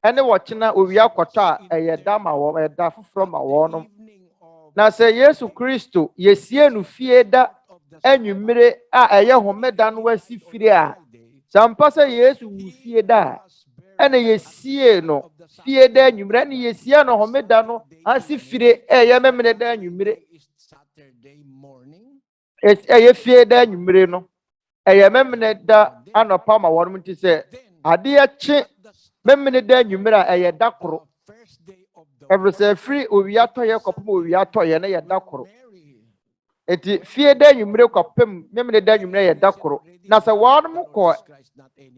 ɛne wɔkyena owia akɔtɔ a ɛyɛ da ma wɔn ɛyɛ da foforo ma wɔn na sɛ Yesu Kristo yesie no fie da anwummere a ɛyɛ homeda no wasi firi a sampa sɛ Yesu wu fie da ɛna yesie no fie da anwummere ɛna yesie no homeda no asi firi ɛyɛ memene da anwummere ɛyɛ fie da anwummere no ɛyɛ memene da anɔpa ma wɔn nti sɛ adeɛ kye memene da anwummere a ɛyɛ da koro every say free owia tɔyɛ kɔpem owia tɔyɛ na yɛ da koro eti fie da anwummere kɔpem memene da anwummere yɛ da koro na sɛ wɔn mo kɔ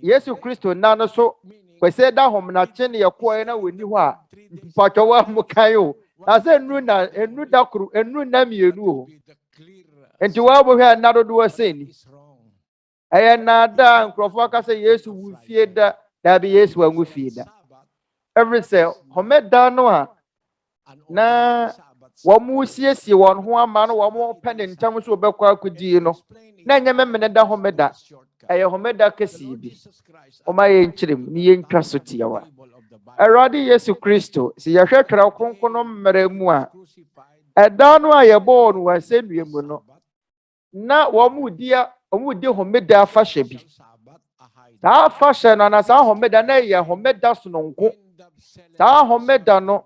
Yesu Kristo na no so kwese da homnakye ne yɛ kɔɛ na woni hɔ a mpatwɔ wa mo kan o na sɛ enu da koro enu na mienu o enti wa bo hwɛ na dodo aseni ɛyɛ na da nkrɔfo aka sɛ Yesu wu fie da bi Yesu wangu fie da every say homeda no a na wɔn siesie wɔn ho ama no wɔn pɛ ne ntam so bɛkɔ akudie no na nyɛ memene da homeda ɛyɛ homeda kɛseɛ bi ɔma yɛ nkyerɛm ne yɛ ntwa so tiawa Awurade Yesu Kristo si yɛhwɛ Twerɛ Kronkron no mmara mu a ɛda no a yɛbɔɔ no asɛnnua mu no na wɔn di homeda afahyɛ bi saa afahyɛ no na saa homeda na yɛ homeda sononko saa homeda no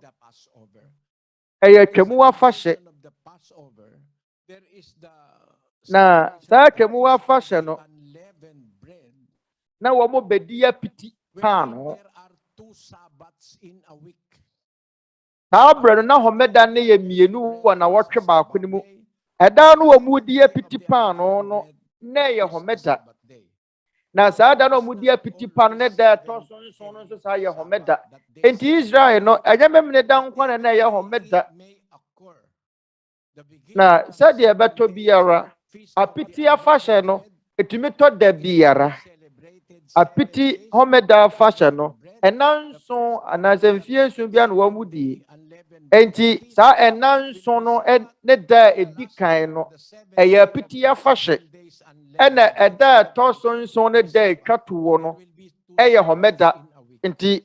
ɛyɛ Twam afahyɛ na saa Twam afahyɛ no na wɔn bɛdi apiti paano saa brɛ no na homeda no yɛ mmienu wɔ na wɔtwe baako no mu ɛda no wɔn di apiti paano no na yɛ homeda na saa da no wɔn di apiti paano ne da ɛtɔ so nson no nso saa yɛ homeda enti Israel no ɛnyɛ memene da nkwa na yɛ homeda na sɛdeɛ ɛbɛtɔ biara apiti afahyɛ no etumi tɔ da biara apiti homeda afahyɛ no ɛnanson anaasɛ mfie nson bia no wɔn die enti saa ɛnanson no ne da edi kan no ɛyɛ apiti afahyɛ ɛna ɛda ɛtɔ so nson ne da etwa to wɔ no ɛyɛ homeda nti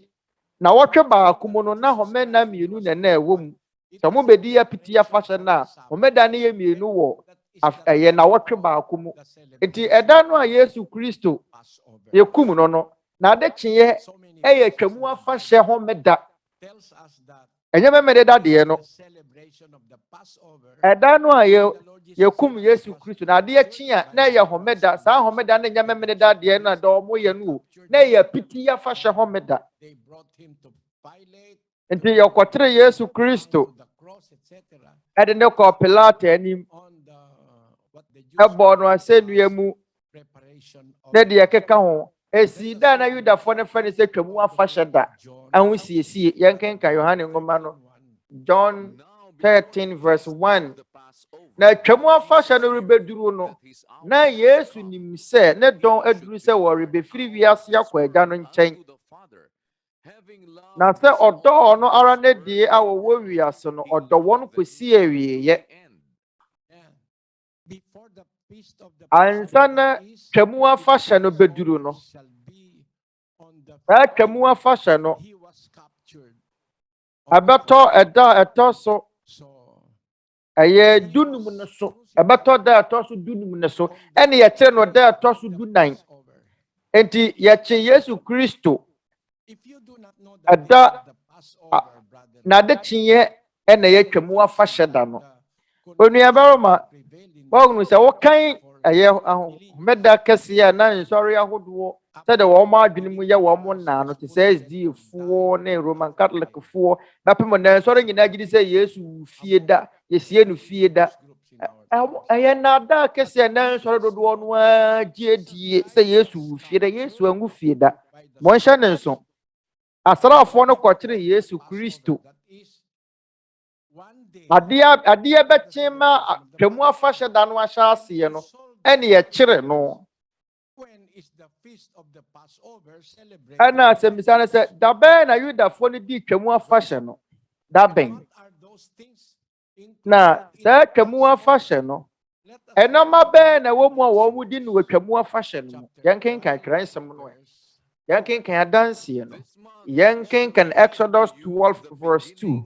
na wɔtwe baako mu no na homeda mmienu na ɛwɔ mu sɛ mo bedi apiti afahyɛ na homeda ne yɛ mmienu wɔ ɛyɛ na wɔtwe baako mu enti ɛda no a Yesu Kristo yekum no no na ade kyeɛ ɛyɛ twamu afahyɛ ho meda ɛnyɛ memede dadeɛ no ɛda no a yekum Yesu Kristo na ade akyi a na ɛyɛ homeda saa homeda na ɛnyɛ memede dadeɛ no da ɔmo yɛ no na ɛyɛ piti afahyɛ ho meda enti yɛkɔtere Yesu Kristo ɛde ne kɔ Pilato anim ɛbɔ no asɛnnua mu na deɛ ɛkeka ho esi da na Yudafoɔ ne fɛ ne sɛ twamu afahyɛ da aho siesie yɛnkenka Yohane ngoma no John 13 verse 1 na twamu afahyɛ no rebeduru no na Yesu nim sɛ ne dɔn aduru sɛ wɔrebefiri wiase akɔ Agya no nkyɛn na sɛ ɔdɔ no ara ne die a wɔwɔ wiase no ɔdɔ wɔn kɔsi awieyɛ ansa na twamu afahyɛ no beduru no saa twamu afahyɛ no abɛtɔ ɛda ɛtɔ so ɛyɛ dunum no so ɛbɛtɔ da ɛtɔ so dunum no so ɛne yɛkyerɛ no da ɛtɔ so dunan enti yɛkye Yesu Kristo ɛda na ade kyeɛ ɛna yɛ twamu afahyɛ da no onua bɛrima wɔn sɛ wɔkan ɛyɛ homeda kɛseɛ na nsɔre ahodoɔ sɛdeɛ wɔn adwene mu yɛ wɔn naa no te sɛ SDA foɔ ne Roman Catholic foɔ bɛpem na nsɔre nyinaa gye sɛ Yesu fie da yɛsie no fie da ɛyɛ nada kɛseɛ na nsɔre dodoɔ no agye die sɛ Yesu fie da Yesu angu fie da wɔnhyɛ ne nso asraafoɔ no kɔkyere Yesu Kristo adeɛ bɛkye ma twamu afahyɛ da no ahyɛ aseɛ no ɛne yɛkyere no ɛna Nsɛmmisa no sɛ da bɛn na Yudafoɔ no di twamu afahyɛ no da bɛn na saa twamu afahyɛ no ɛnɔma bɛn na wɔn mu a wɔn di no wɔ twamu afahyɛ no mu yɛnkenkan Twerɛ nsɛm no yɛnkenkan adanseɛ no yɛnkenkan Exodus 12 verse 2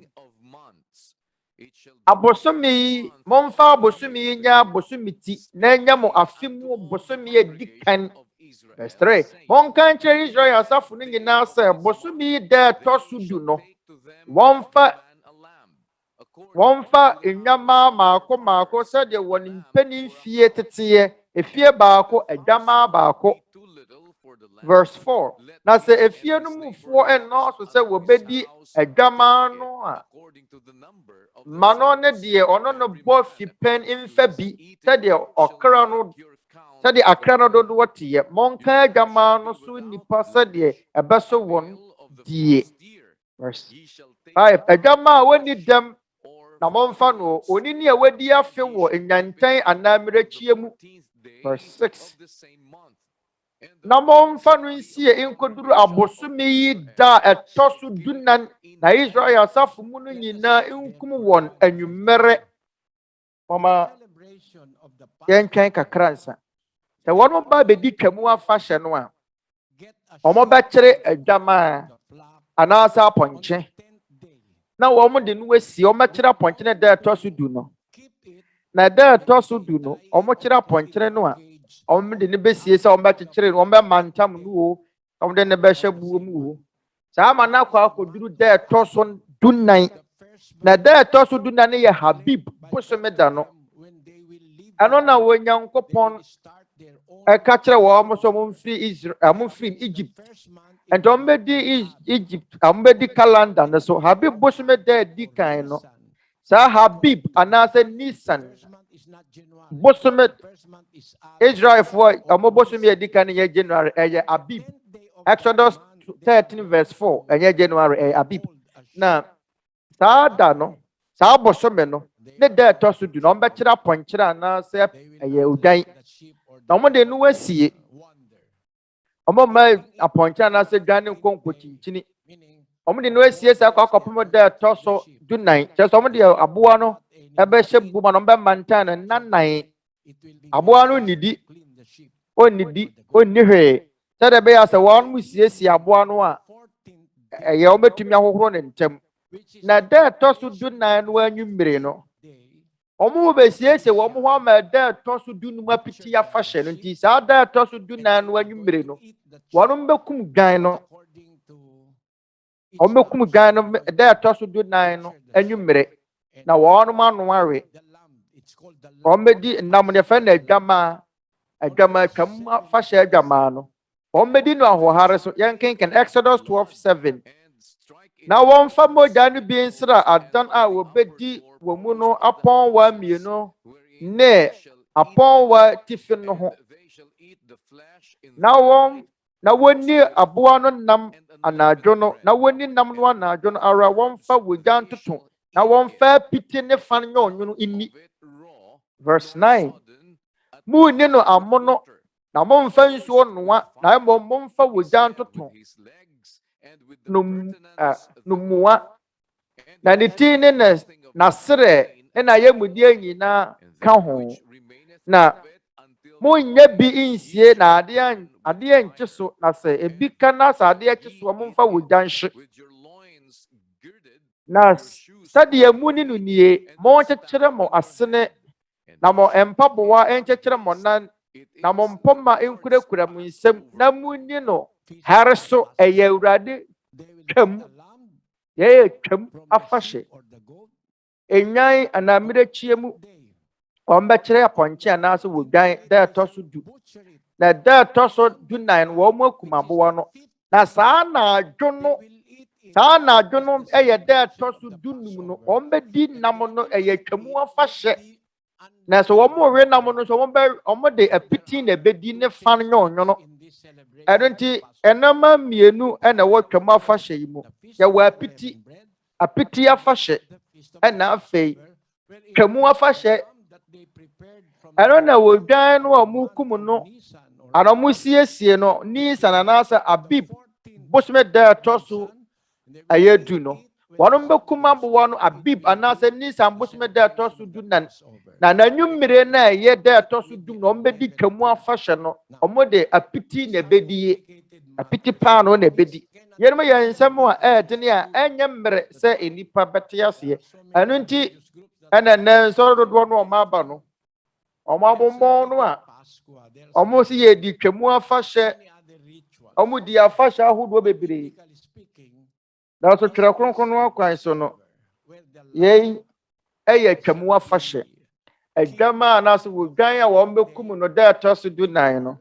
abosomi yi momfa abosomi yi nya abosomi ti na nya mo afe mu abosomi edi kan verse 3 monka nkyerɛ Israel asafo no nyinaa sɛ abosomi yi da ɛtɔ so du no wɔmfa enyama maako sɛdeɛ wɔn mpani fie teteɛ efie baako adwama baako verse 4 na sɛ efie no mufoɔ ɛnɔɔso sɛ wɔbɛdi adwama no a mano ne deɛ ɔno no bɔ fipɛn mfa bi sɛdeɛ akra no dodoɔ teɛ monka adwama no so nipa sɛdeɛ ɛbɛso wɔn die verse 5 adwama a wɔnni dɛm na momfa no onini a wadi afe wɔ nyankyɛn anaa mmerɛkyie mu verse 6 na momfa no nsie nkoduru abosomi yi da ɛtɔ so dunan na Israel asafo mu no nyinaa nkum wɔn anwummere mama yɛntwɛn kakra nsa sɛ wɔn ba bɛdi twamu afahyɛ no a wɔn bɛkyere adwama anaasɛ apɔnkye na wɔn de no asi wɔn bɛkyere apɔnkye no da ɛtɔ so du no na da ɛtɔ so du no wɔn kyerɛ apɔnkye no a wɔn de ne bɛsie sɛ wɔn bɛkyekyere no wɔn bɛmantam no o wɔn de ne bɛhyɛ buo mu o saa ama no akɔ akɔduru da ɛtɔ so dunan na da ɛtɔ so dunan no yɛ Habib bosome da no ɛno na Onyankopɔn ɛka kyerɛ wɔn sɛ wɔn mfiri Egypt nti wɔn bɛdi Egypt wɔn bɛdi calendar no so Habib bosome da edi kan no saa Habib anaasɛ Nisan bosome Israelfoɔ wɔn bosome edi kan yɛ January ɛyɛ Abib Exodus 13 verse 4 ɛyɛ January ɛyɛ Abib na saa da no saa bosome no ne da ɛtɔ so du na wɔn bɛkyerɛ apɔnkyerɛ anaasɛ ɛyɛ odan na wɔn de no asie wɔn mma apɔnkyerɛ anaasɛ dwan ne nkonko kyinkyini wɔn de no asie saa akɔkɔpem da ɛtɔ so dunan kyerɛ sɛ wɔn de aboa no ɛbɛhyɛ bu ma na wɔn bɛmantan no nanan aboa no onnidi onni hwee sɛdeɛ ɛbɛyɛ sɛ wɔn mu siesie aboa no a ɛyɛ wɔn bɛtumi ahohoro ne ntɛm na da ɛtɔ so dunan no anwummere no Omo besiesie wo mo ho ma da toso du num apiti ya fahye no nti sa da toso du nan no anwumre no wono bekum dwan no omekum dwan no da toso du nan no anwumre na wono manu awe omedi nam ne fa na adwama twam fahye adwama no omedi no ahohare so yenkenken Exodus 12:7 na won fa moja no bi nsra adan a wobedi wo mu no apon wa mienu ne apon wa tifin no ho na woni aboa no nam anadwo no na woni nam no anadwo no ara won fa woja ntoto na won fa piti ne fan nyonyo inni. Verse 9 mu ni no amono na mo mfa nsuo noa na mo mfa woja ntoto no muwa na ne ti ne na sere na yemudie nyina ka ho na mo nya bi insie na ade nche so na se ebi ka na sa ade nche so mo mfa woja nhye na sade emu ni no nie mo chekere mo asene na mo empaboa enchekere mo na mo mpoma enkurekura mo nsem na mu ni no harso eye urade twam ye twam afahye enyan anamire chiemu ombe kire aponche anaso wodwan da toso du na da toso du 9 wo mo akumabo no na saa na adwono eye da toso du num no ombe di nam no eye twamu afahye na so wo mo we nam no so wo de apiti na bedi ne fan nyonyo no edonti enama mienu na wo twamu afahye yi mu ya wa apiti afahye na afei twamu afahye na wo dwan no amukum no anamusiesie no ni sananasa abib bosme da toso ayedu no wono bekum bo no abib anasa ni san bosme da toso du na nanwumire na ye da toso du no ombedi twamu afahye no omode apiti na bedie apiti pa no na bedi yerma yansam a edene a enyemre se enipa bete ase anu nti na so dodo no omaba no omabombo no a omo si ye di twamu afahye omo di afahye ahodo bebre na so Twerɛ Kronkron no akwan so no ye eye twamu afahye adwama na so wodwan a wo bekum no da toso du 9 no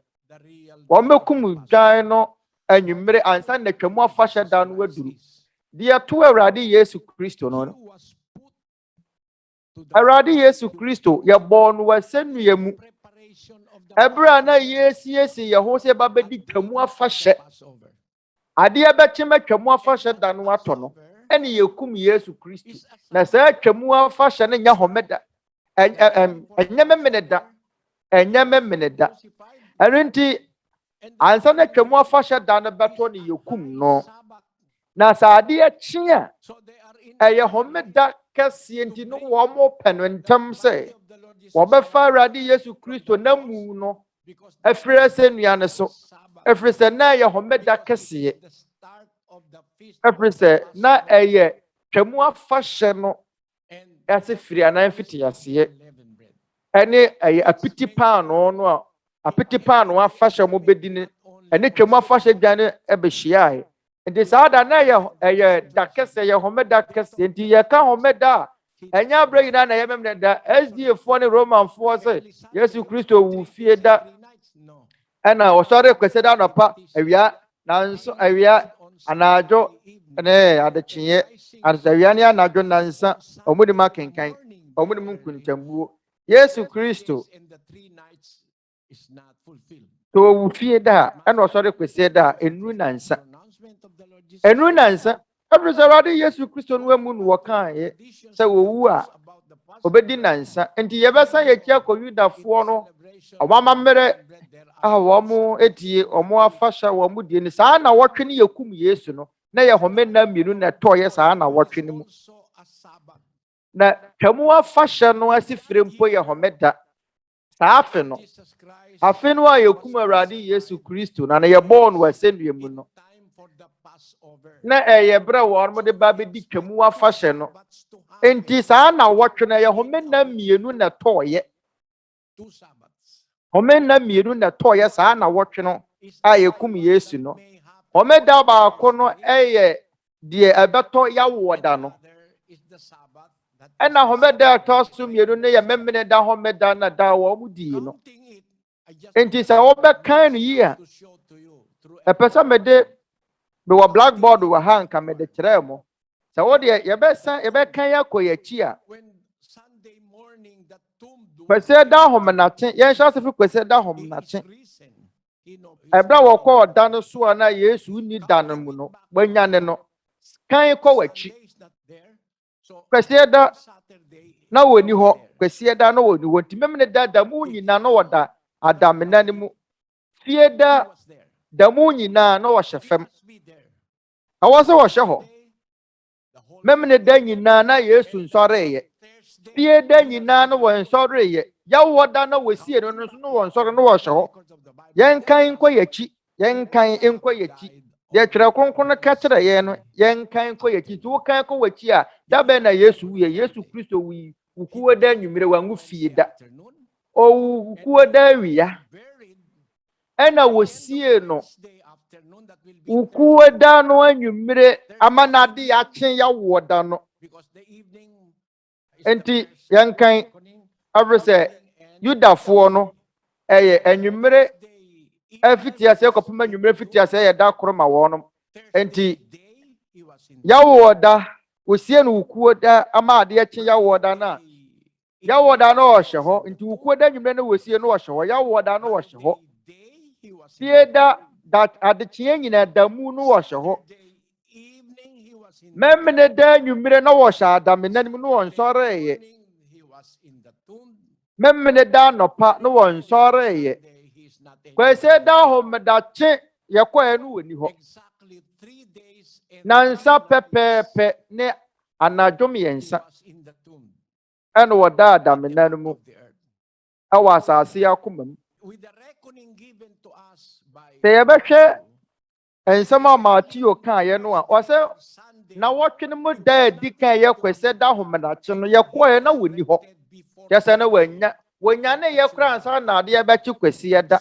wo bekum dwan no anwumre ansa na twamu afahye da no waduru dia to Awurade Yesu Kristo no Awurade Yesu Kristo ye born wasenua mu ebra na yesi ye ho se babedi twamu afahye ade abekima twamu afahye da no ato no ene yekum Yesu Kristo na sa twamu afahye ne nya homeda enyememene da erinti ansa na twamu afahye da no beto ne yekum no na sa ade akia eye homeda kase nti no wo mo peno ntam se wo be fa Awurade Yesu Kristo na mu no afire senua ne so afire se na ye homeda kase afire se na eye twamu afahye no ase firi anan fiti ase ene eye apiti paano no apiti paano afahye mo bedi ne ene twamu afahye dwane ebehia nti saada na eye dakese ye homeda kase nti ye ka homeda enya abra yina na ye memne da SDA4 ne Roman 4 se Yesu Kristo wu fie da ena osore kwese da no pa awia nanso awia anajo ne adekye arzawia ne anajo nansa omudi makenkan omudi munkuntambuo Yesu Kristo to wu fie da ena osore kwese da enu nansa Awurade Yesu Kristo no amu no wokan se wowu a obedi nansa enti yebesa yekia ko Yudafo no awamamere awomo etie omo afahya wo mu die ni saa na wotwe ne yekum Yesu no na ye homena mienu na toye saa na wotwe ne mu na twamu afahya no asifire mpo ye homeda saa afe no a yekum Awurade Yesu Kristo na ye born wasenua mu no na bra wo mo de ba be di twemu afahye no enti saa na wotwe na ye homena mienu na toye homena mienu na toye saa na wotwe no a yekum Yesu no homeda ba ko no die ebeto yawoda no ena homeda tosu mienu ne ye memene da homeda na da wo mu di no enti sa Wobɛka no yi a epesa mede be wa blackboard wa ha nka mede kyerɛ mo sa wo de yɛbɛkan yakoyachi a kwese da homnache yɛn hwɛ asefi kwese da homnache ebra wɔkɔ da no so a na Yesu ni da no mu no gbanyane no kan kɔ wachi kwese da na woni hɔ kwese da na woni hɔ ntimem da mu nyina no wɔda adamena ne mu fie da mu nyina no wɔhyɛ fam awose wɔhyɛ hɔ memne da nyina na Yesu nsɔre ye fie da nyina no wɔ nsɔre ye yawoda na wɔsie no no no wɔ nsɔre no wɔhyɛ hɔ yɛnkan nkɔ yachi de Twerɛ Kronkron ka kyerɛ ye no yɛnkan nkɔ yachi tu kan kɔ wachi a da bɛ na Yesu Kristo wi ukuo da nwumire wangu fie da o ukuo da wia ena wɔsie no ukuo da no anwumire amanade ya kyen ya woda no enti yankan abrese Yudafoɔ no anwumire afitia se kopema anwumire fitia se ye da koroma wɔnom enti ya woda wɔsie no ukuo da amade ya kyen ya woda na ya woda no ɔhyɛ hɔ enti ukuo da anwumire no wɔsie no ɔhyɛ hɔ ya woda no ɔhyɛ hɔ fie da that adechie nyina damu no wɔhyɛ hɔ memne da nwumire no wɔhyɛ adamena nim no wɔnsɔre ye memne da nɔpa no wɔnsɔre ye kwese da homdache yɛkɔɛ no woni hɔ nansa pɛpɛɛpɛ ne anadwom yɛnsa ɛna wɔda adamena no mu ɛwɔ asase akoma mu te yɛbɛhwɛ ensɛm a Matthew kan yɛ no a ɔsɛ na wɔtwe no mu da adi kan yɛ kwese da homdache no yɛkɔɛ na woni hɔ kyɛsɛ no wonya ne yɛ kora ansa na ade yɛbɛkye kwese yɛ da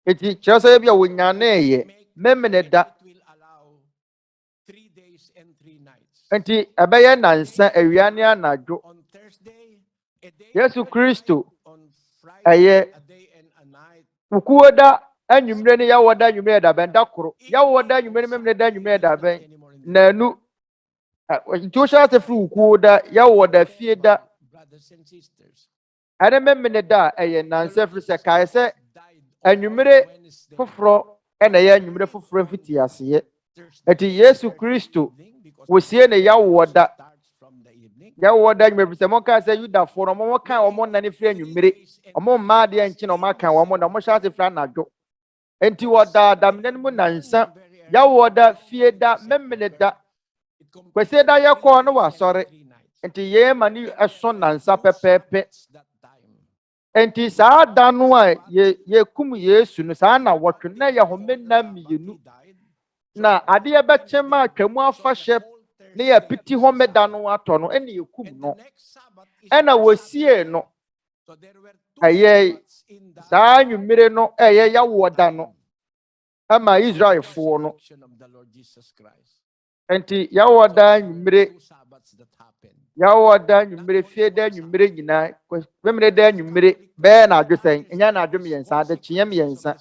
eti kyerɛsɛ bia wonya ne yɛ memene da enti ɛbɛyɛ nansa awia ne anadwo Yesu Kristo ukuo da anwumire ne yawoda anwumire da bɛn da koro yawoda anwumire memene da anwumire da bɛn nanu nti wo hyɛ firi ukuo da yawoda fie da ane memene da nansa firi sɛ kae sɛ anwumire foforo ɛna yɛ anwumire foforo mfiti aseɛ eti Yesu Kristo wosie ne yawoda anwumire firi sɛ monka sɛ Yudafoɔ no mo kan wɔn nane firi anwumire ɔmo mmaa de nkyɛn ɔmo aka wɔn na ɔmo hyɛ ase firi anadwo enti wɔda adamena no mu nansa yawoda fie da memene da kwese da yɛkɔɔ no wasɔre enti yɛn ma ne ɛso nansa pɛpɛɛpɛ enti saa da no a yɛkum Yesu no saa na wɔtwe na yɛ homena mienu na ade yɛbɛkyɛ ma atwamu afahyɛ ne yɛpiti homeda no atɔ no ɛna yɛkum no ɛna wɔsie no saa nwumire no yawoda no ama Israelfoɔ no enti yawoda nwumire fie da nwumire nyina memene da nwumire bɛɛ na adwesɛn enya na adwom yɛnsa de kyem yɛnsa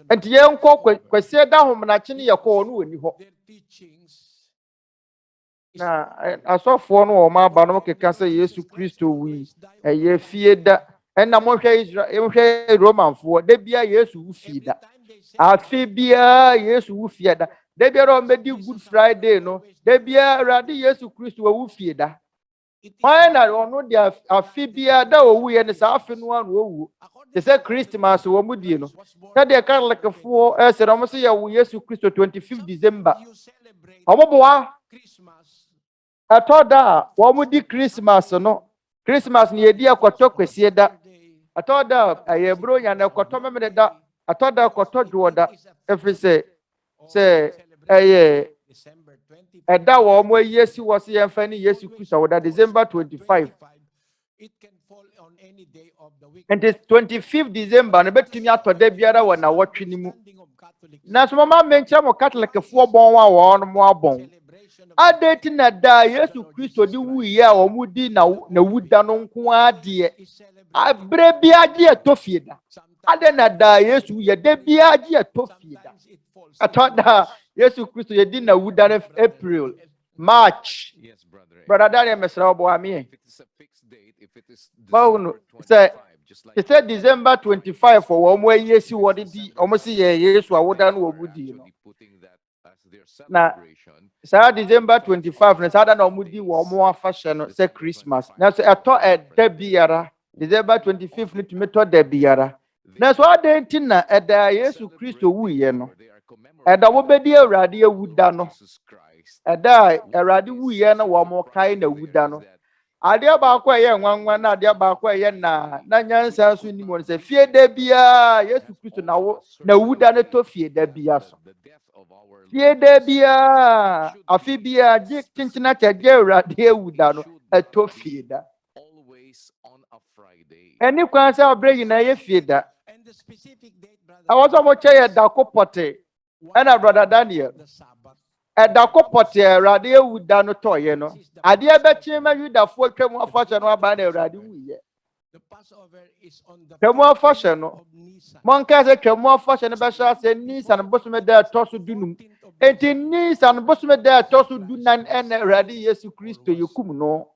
enti yɛnkɔ kwese da homnache ne yɛkɔ no woni hɔ na asɔfoɔ no wɔn aba no keka sɛ Yesu Kristo wi fie da ɛna mohwɛ Israel mohwɛ Romanfoɔ da bia Yesu wu fie da afi bia Yesu wu fie da da bia ɔmbɛdi Good Friday no da bia Awurade Yesu Kristo wu fie da wɔn na ɔno de afi bia da owu yɛ ne saa afi no ano owu te sɛ Christmas wɔ mu die no sɛdeɛ Catholic-foɔ ɛsɛ ɔmo sɛ yɛwo Yesu Kristo 25 December ɔmo boa atoda wɔn di Christmas no ne yedi akoto kwese da atoda ayebro nya na akoto memede da atoda akoto dwoda efiri sɛ say ɛda wɔ ɔmo ayi esi wɔ se yɛmfa ne Yesu Kristo wɔ da December 25. It can fall on any day of the week. And it's 25th December, na betumi atɔ da biara wɔ na wɔtwe ne mu. Na so mama menkyerɛ mo Catholic foɔ bɔn wa wɔn mo abɔn. Adeti na da Yesu Kristo di wuiɛ a wɔn di na wuda no nko adeɛ. Abre bi agye etofie da. Ade na da Yesu yɛ de bi agye etofie da. Atɔ da Yesu Kristo yɛ di na wuda no April, March. Yes, brother. Brother Daniel mesra obo ami. If it is a fixed date, if it is Well, December 25, just like He said December 25 for one way yes what did he almost see yes what done what would you putting that as their na celebration. sa December 25 na sa da na omudi wo mo fashion say Christmas na so eto e da biara December 25th ni tumi to da biara na so adentin na e da Yesu Kristo wuye no e da wo bedi awurade awuda no e da awurade wuye na wo mo kai na wuda no adia ba kwa ye nwanwa na adia ba kwa ye na nyansa so ni mo se fie da bia Yesu Kristo na wo na wuda ne to fie da bia so fie da bia afi bia je tintina che je urade wuda no e to fie da Always on a Friday. eni kwan se obre na ye fie da And the specific date, brother. I was almost che da kopote ena brother Daniel The Sabbath. da kopote urade wuda no to ye no adia be chima yudafo twam afa no aba na urade wuye The Passover is on the twam afa no of Nisan. monka se twam afa no be sha se Nisan bosume da toso dunum enti Nisan bosume da toso dunan en urade Yesu Kristo yekum no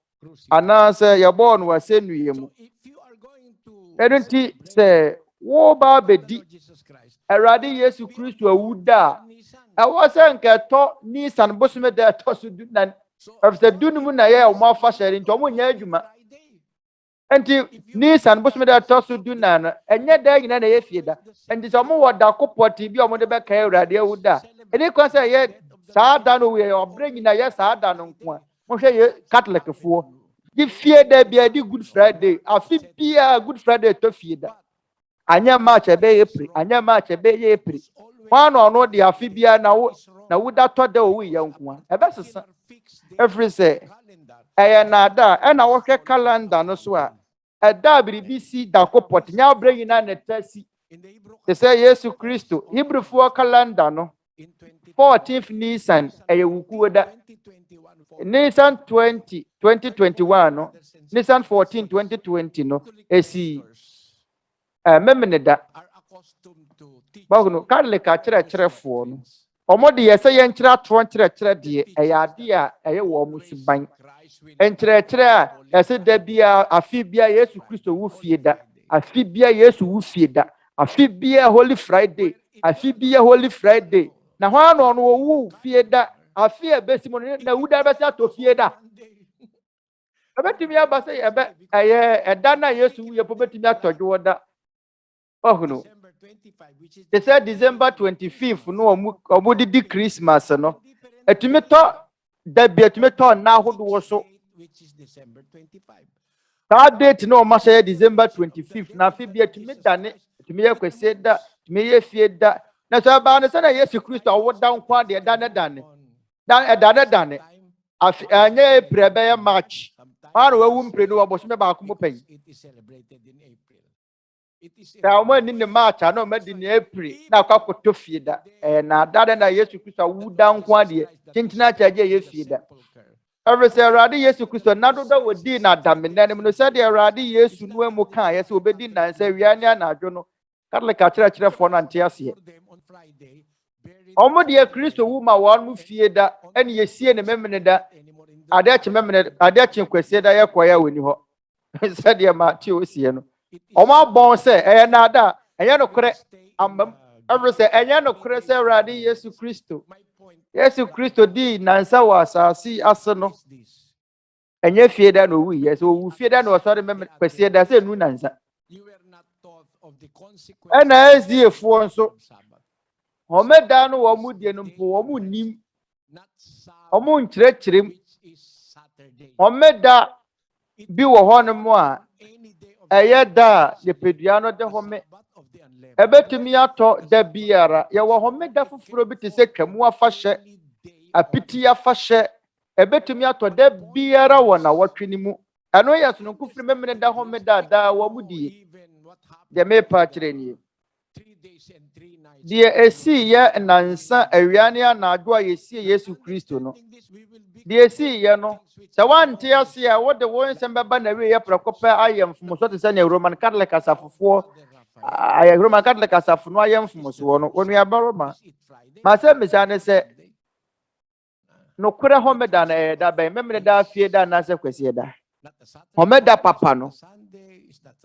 ana se ye born wa senuye mu So if you are going to enti se wo ba bedi Jesus Christ, urade Yesu Kristo awuda Nisan. e wo se nketo Nisan bosume da toso dunan after dunum na ye o ma afa sheri nto mo nya adwuma Friday. enti Nisan bosume da toso dunan enye da nyina na ye fie da enti so mo woda kopoti bi o mo de be ka urade awuda eni kwa se ye saada no we obre nyina ye saada no nko a mo hwe ye Catholic fuo di fie da bia di Good Friday afi bia Good Friday to fie da anya March ebe April anya March ebe April one ono di afi bia na wo da to da o we ye nko a ebe sesa every say na da na wo hwe calendar no so a da biribi si da kopot nya obre nyina na tasi In the Hebrew, they say Yesu Kristo Hebrew fuo calendar no in 14th Nisan wukuo da 2021, Nisan 2021 no Nisan 14 2020 no esi memene da are accustomed to teach bagno Catholic a kyerɛkyerɛfoɔ no ɔmo de yɛsɛ yɛnkyerɛ atoro nkyerɛkyerɛ deɛ ɛyɛ ade a ɛyɛ wɔ ɔmo suban nkyerɛkyerɛ a ɛsɛ da bia afi bia Yesu Kristo wu fie da afi bia Yesu wu fie da afi bia Holy Friday afi bia Holy Friday na hɔ ano no wu fie da afi ebesi mo na wu da bɛsɛ atɔ fie da ɛbɛtumi aba sɛ ɛyɛ ɛda na Yesu wu yɛ po bɛtumi atɔdwo da ɔhunu December 25, which is they said December 25th no ɔmo didi Christmas no etumi tɔ da bia etumi tɔ na ahodoɔ so which is December 25. that date no ɔmo ahyɛ December 25th na afi bia etumi dane etumi yɛ kwese da etumi yɛ fie da na so aba no sɛ na Yesu Kristo ɔwɔ da nko adeɛ dane dane afi anya April bɛyɛ March ɔno wawu mpire no wɔbɔ so me baako mo pɛn It is celebrated in April. It is na ɔmo ani ne March na ɔmo di ne April na akɔ akɔtɔ fie da na dade na Yesu Kristo awu da nko adeɛ tintina kyɛgye yɛ fie da every say Awurade Yesu Kristo na dodo wodi na damena ne mu no sɛ de Awurade Yesu no amu ka yɛ sɛ obedi na sɛ wia ne anadwo no Catholic akyerɛkyerɛfoɔ no ante aseɛ on Friday, buried ɔmo de Kristo wu ma wɔn mu fie da ɛne yɛsie ne memene da anymore in the ade akye memene ade akye kwasie da yɛ kɔyɛ wɔ ni hɔ sɛ de ma tie osie no ɔmo abɔn sɛ ɛyɛ nada ɛyɛ no korɛ amam every say ɛyɛ no korɛ sɛ Awurade Yesu Kristo my point Yesu Kristo di nansa wɔ asase ase no is this. enye fie da no wu yes owu fie da no so de mem kwasie da se nu nansa You were not taught of the consequences ena eziefo nso of Sabbath. homeda no wo mu die no mpo wo mu nim Not Sabbath, omu nkyerɛkyerɛm which is Saturday. homeda bi wɔ hɔ no mo a Any day of the ɛyɛ da a yɛpɛdua no de hɔ me Sabbath of the unleavened ebetumi ato da biara ye wo homeda foforo bi te se twamu afahye apiti afahye ebetumi ato da biara wo na wotwe mu eno ye sono kufri memene da homeda da wo mudie de me pa kire ni die esi ye nansa awiane anado a yesi Yesu Kristo no die esi ye no se wante ase a wo de wo nsem beba na we ye prekopa ayemfo so te se na Roman Catholic asafofo ay Roman Catholic asafo no ayemfo so no onu ya baroma ma se misa ne se no kura homeda na da ben memene da fie da na se kwesi da homeda papa no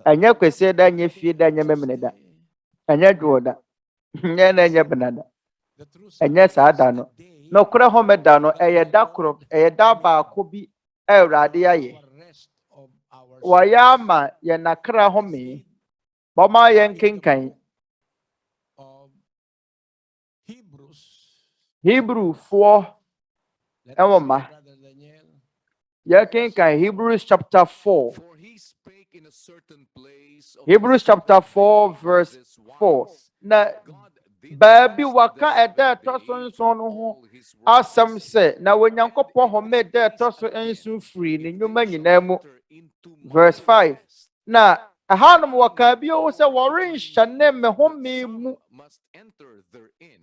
anya kwesi da nya fie da nya memene da anya dwoda nya na nya benada anya saada no no kura homeda no da kro da ba ko bi Awurade aye wayama ye nakra home boma ye nkenkan Hebrew 4 Ewoma ye kenkan Hebrews chapter 4 Hebrews chapter 4 verse 4 na Baby waka eda toso nso no ho asam se na wonyankopɔ home eda toso ensu free ne nyuma nyina mu verse 5 na ahanum waka bi o se wɔren hyane me home mu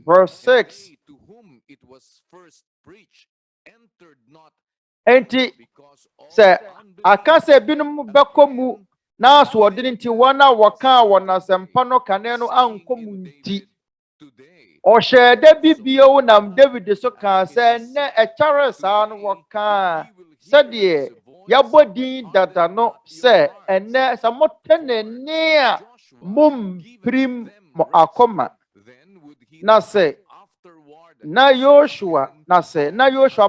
verse 6 enti se akase binum bekomu na so odin nti wona waka wona sempa no kane no ankomu nti o shede bibio nam David so ka se ne echare sa no waka se de ya bodin dada no se ene samotene ne a mum prim mo akoma na se na Joshua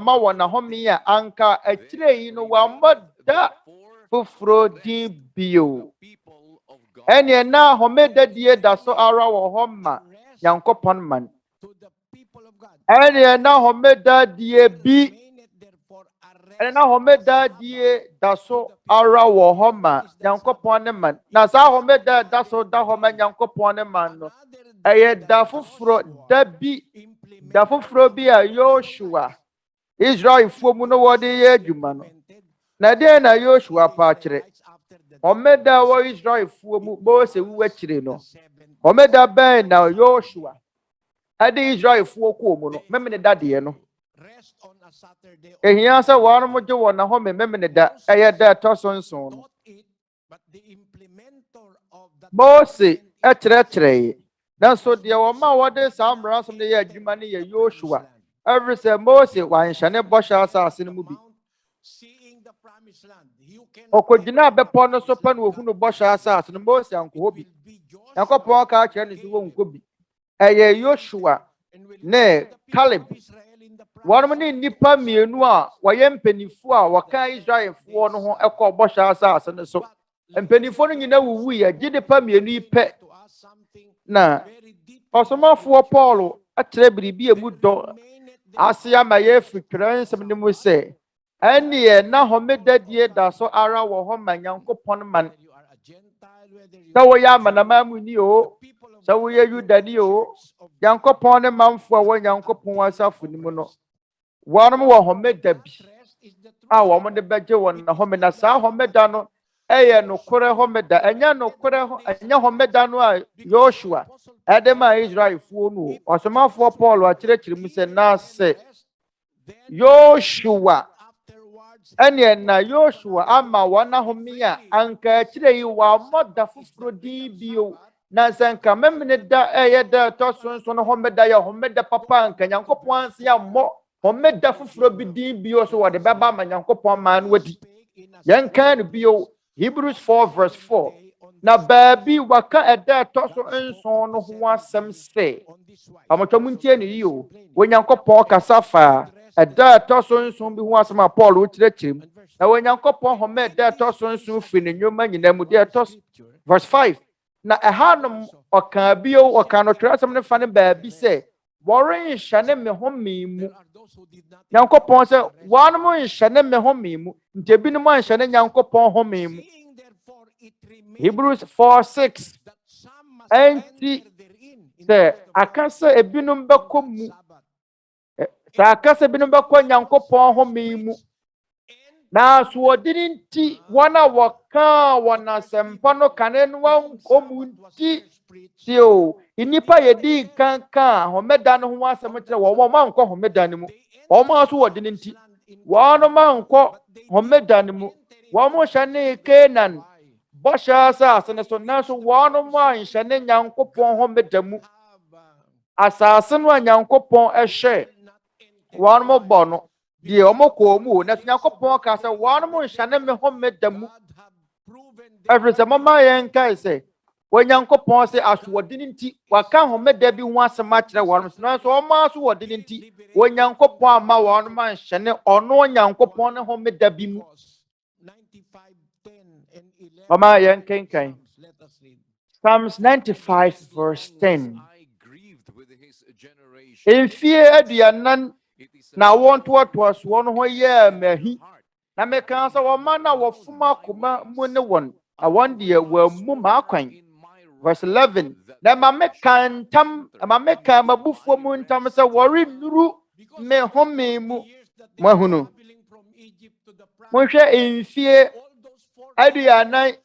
ma wona homia anka akire yi no wa moda fufro din bio ene na homeda die da so ara wo homa yankopon man ene na homeda die bi ene na homeda die da so ara wo homa yankopon ne man na sa homeda da so da homa yankopon ne man no eye da fufro bi a Joshua Israel fo mu no wode ye adwuma no na de na Joshua pa kire omeda wo Israel fo mu bo se wu akire no omeda ben na Joshua ade Israel fo ko mu no memene dade no ehia sa wano mo je wona ho memene da eye da toso nson no Mose ekyerɛkyerɛ na so de wo ma wode samra som de ye adwuma ne ye Joshua every say Mose wan hyane bɔhyɛ asase no mu bi okogina bepo no so pa no ohunu bɔhyɛ asase no Mose anko bi yakopɔ ka kyerɛ ne so wo nko bi eye Joshua ne Caleb wɔn ne nipa mienu a wɔyɛ mpanifo a wɔka Israelfoɔ no ho ɛkɔ bɔhyɛ asase no so mpanifo no nyina wuwu ya gide pa mienu yi pɛ na ɔsomafoɔ Paul akyerɛ biribi emu dɔ ase ama yɛ fikra nsɛm ne mu sɛ ɛne na homeda die da so ara wɔ hɔ ma Nyankopɔn man sɛ woyɛ amanamamu ni o sɛ woyɛ Yudani o Nyankopɔn ne manfo a wɔ Nyankopɔn asafo ne mu no wɔnom wɔ homeda bi a wɔn de bɛgye wɔn na home na saa homeda no ɛyɛ no kore homeda ɛnyɛ no kore ɛnyɛ homeda no a Joshua ɛde ma Israelfoɔ no ɔsomafoɔ Paul akyerɛkyerɛ mu sɛ na sɛ Joshua ɛne na Joshua ama wɔn ahome a anka akyerɛ yi wɔ moda foforo din bio na nka memene da ɛyɛ da tɔso no homeda yɛ homeda papa anka Nyankopɔn anse ammɔ homeda foforo bi din bio so wɔde bɛba ma Nyankopɔn man no wadi yɛn kan no bio Hebrews 4 verse 4 na baabi waka ɛda tɔso nson no ho asɛm sɛ amotwa muntie ne yi o Onyankopɔn kasa fa ɛda tɔso nson bi ho asɛm a Paul wokyerɛkyerɛ mu na Onyankopɔn home ɛda tɔso nson fi ne nnwuma nyina mu de tɔso verse 5 na ɛhanom ɔka bio ɔka no twerɛ asɛm ne fa ne baabi sɛ wɔrenhyɛ ne me home mu Nyankopɔn sɛ wɔnom nhyɛ ne me home mu nti ebinom anhyɛ ne Nyankopɔn home mu Hebrews 4:6 enti se akasa ebinum bɛkɔ mu sa akasa ebinum bɛkɔ Nyankopɔn home mu na so odini nti wana waka wana sempa no kane no wankomu nti tio inipa yedi kanka homeda no ho asem kire wo ma nkɔ homeda no mu wo ma so odini nti wono ma nkɔ homeda no mu wo mo hyane Kenan bɔhyɛ asase ne so nanso wono ma nhyane Nyankopɔn homeda mu asase no Nyankopɔn ɛhwɛ wono mo bɔ no die omoko mu na Nyankopɔn ka sɛ wono mo nhyane me homeda mu every se mama yen kai sɛ Nyankopɔn sɛ asodini nti waka homeda bi ho asem akyerɛ wono nanso o ma so wodini nti Nyankopɔn ama wono ma nhyane ɔno Nyankopɔn ne homeda bi mu mama yen kenkan Psalms 95 verse 10 Enfie aduanan na wontoatoa so no ho ye mahi na meka sɛ wɔma na wɔfuma koma mu ne won awon de wa mu makwan verse 11 na meka ntam meka mabufuo mu ntam sɛ wɔre nuru me home mu mahunu mohwɛ enfie aduanan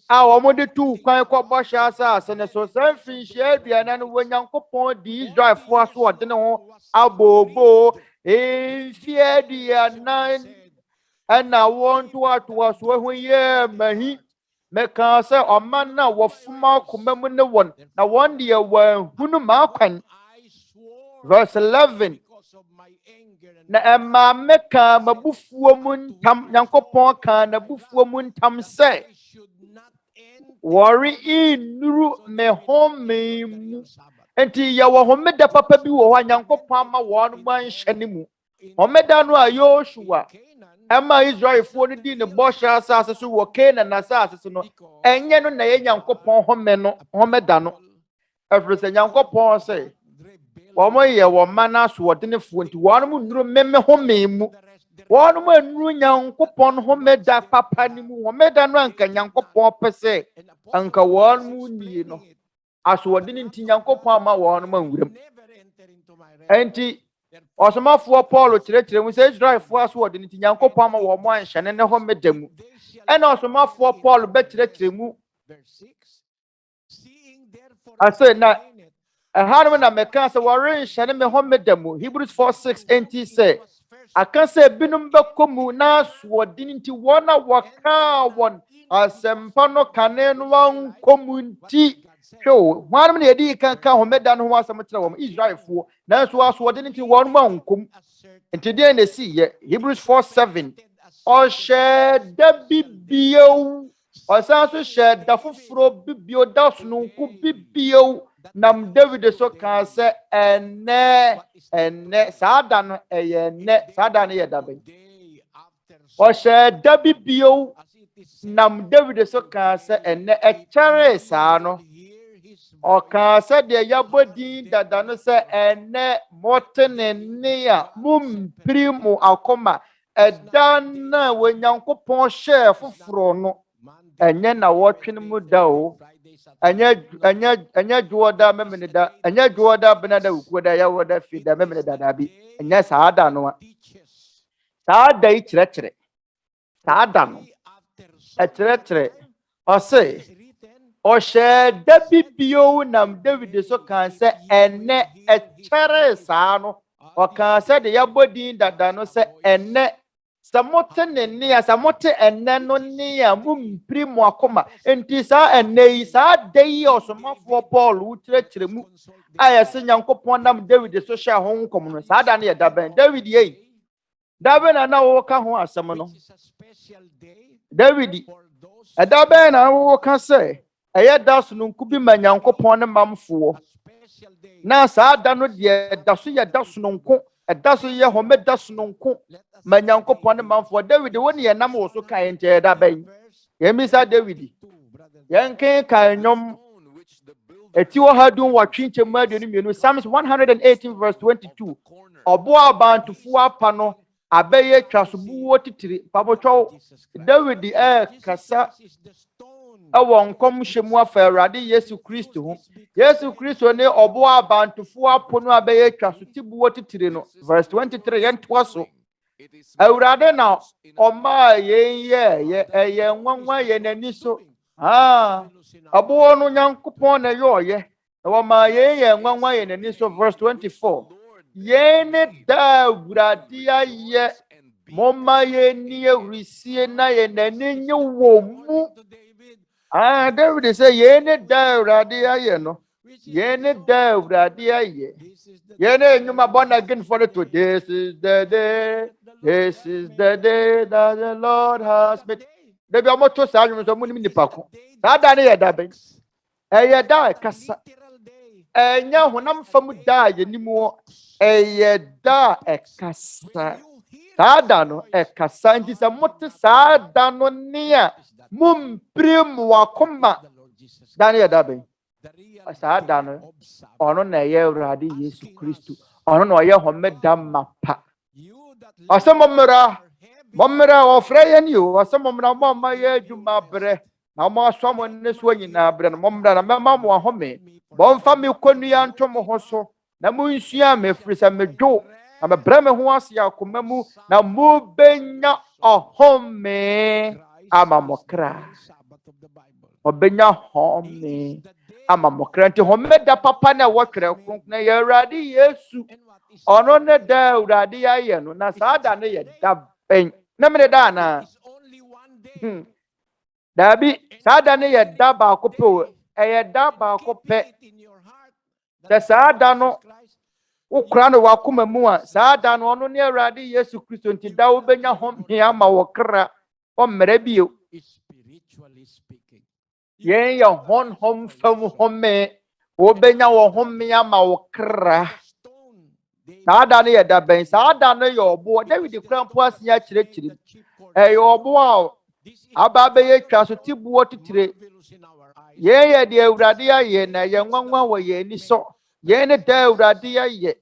a wɔmode tu kwan kɔ bɔhyɛ asase ne so sɛ mfinhyia aduanan no Nyankopɔn di Israelfoɔ so ɔde ne ho abobo enfie aduanan ɛna wɔntoatoa so ho yɛ mahi meka sɛ ɔman na wɔfoma koma mu ne wɔn na wɔn de wɔahunu makwan verse 11 na ɛma meka mabufuo mu ntam Nyankopɔn ka na bufuo mu ntam sɛ wɔre inuru me home mu enti ya wo homeda papa bi wo hɔ Nyankopɔn ama wɔn ma nhyɛ ne mu homeda no a Yoshua ɛma Israelfoɔ no di ne bɔhyɛ asase so wɔ Kenan asase so no ɛnyɛ no na yɛ Nyankopɔn home no homeda no ɛfiri sɛ Nyankopɔn sɛ wɔn yɛ wɔn ma na so wɔdenefoɔ nti wɔn mo nuru meme home mu wɔn mo nuru Nyankopɔn homeda papa ne mu homeda no anka Nyankopɔn pɛ sɛ anka wɔn mo nie no asodini nti Nyankopɔn ama wɔn ma nwuram enti ɔsomafoɔ Paul kyerɛkyerɛ mu sɛ Israelfoɔ asodini nti Nyankopɔn ama wɔn anhyɛne ne homeda mu ɛna ɔsomafoɔ Paul bɛkyerɛkyerɛ mu ase na ɛhanom na meka sɛ wɔre nhyɛne me homeda mu Hebrews 4:6 enti sɛ aka sɛ binum bɛkɔ mu na asodini nti wɔn a wɔka wɔn asɛmpa no kane no wankɔ mu nti hwɛ wɔn na yɛdi kanka homeda no ho asɛm kyerɛ wɔn Israelfoɔ nanso asodini nti wɔn ma nkom nti deɛ na si yɛ Hebrews 4:7 ɔhyɛ da bibiew ɔsan so hyɛ da foforo bibiew da sononko bibiew nam David so ka sɛ ɛnɛ saa da no ɛyɛ ɛnɛ saa da no yɛ da bɛn ɔhyɛ da bibiew nam David so ka sɛ ɛnɛ ɛkyɛre saa no ɔka sɛ deɛ yɛbɔ din dada no sɛ ɛnɛ mote ne nne a mumpiri mu akoma ɛda na Nyankopɔn hyɛ foforo no ɛnyɛ na wɔtwe mu da o ɛnyɛ dwoɔda memene da ɛnyɛ dwoɔda bena da wukuo da yɛwɔ da fi da memene da bi ɛnyɛ saa da no a saa da yi kyerɛkyerɛ saa da no ɛkyerɛkyerɛ ɔse ɔhyɛ da bibio nam David so kan sɛ ɛnɛ ɛkyɛre saa no ɔka sɛ de yɛbɔ din dada no sɛ ɛnɛ sɛ mote ne nne a sɛ mote ɛnɛ no nne a mumpiri mu akoma enti saa ɛnɛ yi saa da yi ɔsomafoɔ Paul wokyerɛkyerɛ mu a yɛsɛ Nyankopɔn nam David so hyɛ ho nkɔm no saa da no yɛ da bɛn David yɛi da bɛn na wɔka ho asɛm no David ɛda bɛn na wɔka sɛ ɛyɛ da sononko bi ma Nyankopɔn ne mamfoɔ na saa da no deɛ da so yɛ da sononko ɛda so yɛ homeda sononko ma Nyankopɔn ne mamfoɔ David wɔne yɛ nam wɔ so kan nkyɛ da bɛn yɛmisa David yɛnken kan nyom eti wɔ ha dun wɔtwe nkyɛm mu aduonu mmienu Psalms 118 verse 22 ɔbo abantofoɔ apa no abɛyɛ twasobuo titiri pabotwɔ David kasa ɛwɔ nkɔmhyɛ mu afa Awurade Yesu Kristo ho. Yesu Kristo ne ɔbo abantofo apono abɛyɛ twa so tibuo titire no. Verse 23 yɛntoa so. Awurade na ɔma yɛn ɛyɛ nwanwa yɛ n'ani so. Ɔbo no Nyankopɔn na yɛ na wɔma yɛn nwanwa yɛ n'ani so. Verse 24. Yɛn ne da Awurade ayɛ momma yɛn ni awurisie na yɛn n'ani nye wɔ mu. David say yɛn ne da Awurade ayɛ no. Yɛn ne da Awurade ayɛ. Yɛn ne nnwuma born again for it. This is the day. This is the day that the Lord has made. Debi amoto sa nnwuma so mu ni nipa ko. Saa da ne yɛ da bɛn. Ɛyɛ da kasa. Ɛnya honam fam da yɛ nimu. Ɛyɛ da ɛkasa. Saa da no ɛkasa nti sɛ mote saa da no nia mumprim wakoma da ne yɛ da bɛn. Saa da no ɔno na ɛyɛ Awurade Yesu Kristo. Ɔno na ɔyɛ homeda mapa. Ɔsɛ mommra wɔfrɛ yɛn yo. Ɔsɛ mommra momma yɛ adwuma brɛ na mo asɔ mo ne so nyinaa brɛ no mommra na mɛma mo ahome. Bɔmfa me konnua nto mo ho so na munsua me firi sɛ medwo na mebrɛ me ho ase akoma mu na mubenya ɔhome ama mo kra. Ɔbenya home ama mo kra. Nti homeda papa na wɔtwerɛ kronkron na yɛ Awurade Yesu. Ɔno ne da Awurade ayɛ no na saa da ne yɛ da bɛn. Na me da na. Dabi saa da ne yɛ da baako pɛ o. Ɛyɛ da baako pɛ. Sɛ saa da no ukura no wakoma mu a saa da no ɔno ne Awurade Yesu Kristo nti da wobenya home ama wo kra. Ɔmmere bio. Yɛn yɛ honhom fam home. Wobenya wo home ama wo kra. Saa da no yɛ da bɛn. Saa da no yɛ ɔbo. David kura mpo asia kyerɛkyerɛ. Ɛyɛ ɔbo a aba bɛyɛ twa so tibuo titire. Yɛn yɛ de Awurade ayɛ na yɛn nwanwa wɔ yɛn ani so. Yɛn ne da Awurade ayɛ.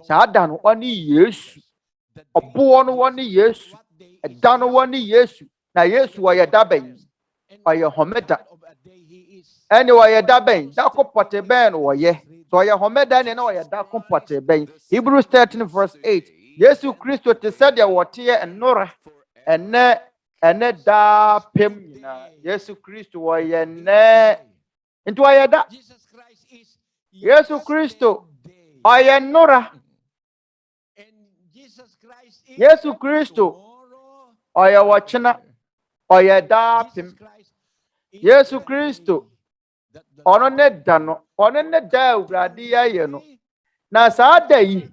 Saa da no ɔne Yesu. Ɔbo no ɔne Yesu. Ɛda no ɔne Yesu. Na Yesu ɔyɛ da bɛn. Ɔyɛ homeda. Ɛne ɔyɛ da bɛn. Da ko pɔte bɛn no ɔyɛ. So ɔyɛ homeda ne na ɔyɛ da ko pɔte bɛn. Hebrews 13 verse 8. Yesu Kristo te sɛ deɛ wɔteɛ nnora. Ɛnɛ da pem nyinaa. Yesu Kristo ɔyɛ nɛ. Nti ɔyɛ da. Yesu Kristo ɔyɛ nnora. Yesu Kristo ɔyɛ wɔkyena. Ɔyɛ da pem. Yesu Kristo ɔno ne da no. Ɔno ne da Awurade ayɛ no. Na saa da yi.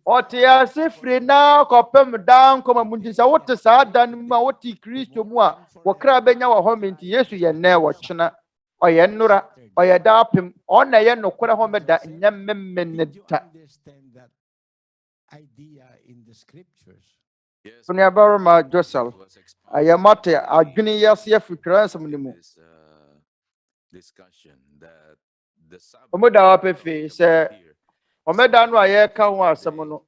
Ɔte ase firi na kɔpem da nkɔma mu nti sɛ wote saa da no mu a wote Kristo mu a wɔkra bɛnya wɔ hɔ nti Yesu yɛ nnɛ wɔkyena. Ɔyɛ nnora. Ɔyɛ da pem. Ɔna yɛ nokora homeda nyɛ mmemme ne da. Sonia Barama Josel. Ayamate adwene yɛse afiri Twerɛ nsɛm no mu. Omoda wapefe sɛ omeda no ayɛka ho asɛm no.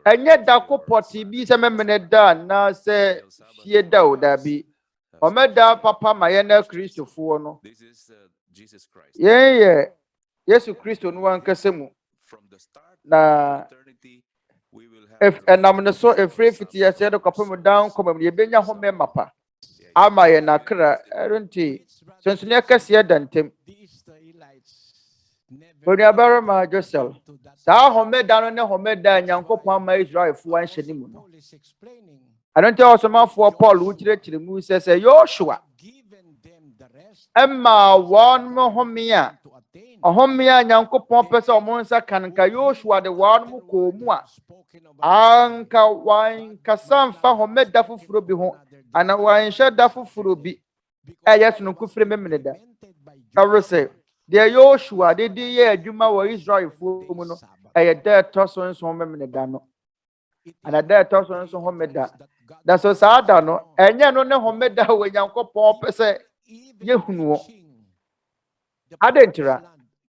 Ɛnyɛ da ko pɔte bi sɛ memene da na sɛ fie da o da bi. Omeda papa ma yɛ na Kristofoɔ no. Yɛn Yesu Kristo no wankasa mu. Na ɛnam ne so efiri fiti yɛsɛ de kɔpem dan kɔmam yɛbenya home mapa. Ama yɛ nakra ɛrenti sensune kɛseɛ da ntem. Sonia Barama Josel. Saa homeda no ne homeda Nyankopɔn ama Israelfoɔ anhyɛ ne mu no. Ɛnti ɔsomafoɔ Paul wukyerɛkyerɛ mu sɛ Yoshua ɛma wɔn home a ɔhome a Nyankopɔn pɛ sɛ ɔmo nsa kanka Yoshua de wɔn mo kɔ mu a anka wankasa mfa homeda foforo bi ho ana wanhyɛ da foforo bi ɛyɛ sononko firi memene da. Ɛwɔ sɛ deɛ Yoshua de yɛ adwuma wɔ Israelfoɔ mu no ɛyɛ da ɛtɔ so nso memene da no. Ana da ɛtɔ so nso homeda. Da so saa da no ɛnyɛ no ne homeda wɔ Nyankopɔn pɛ sɛ yɛhunu wɔ. Adentira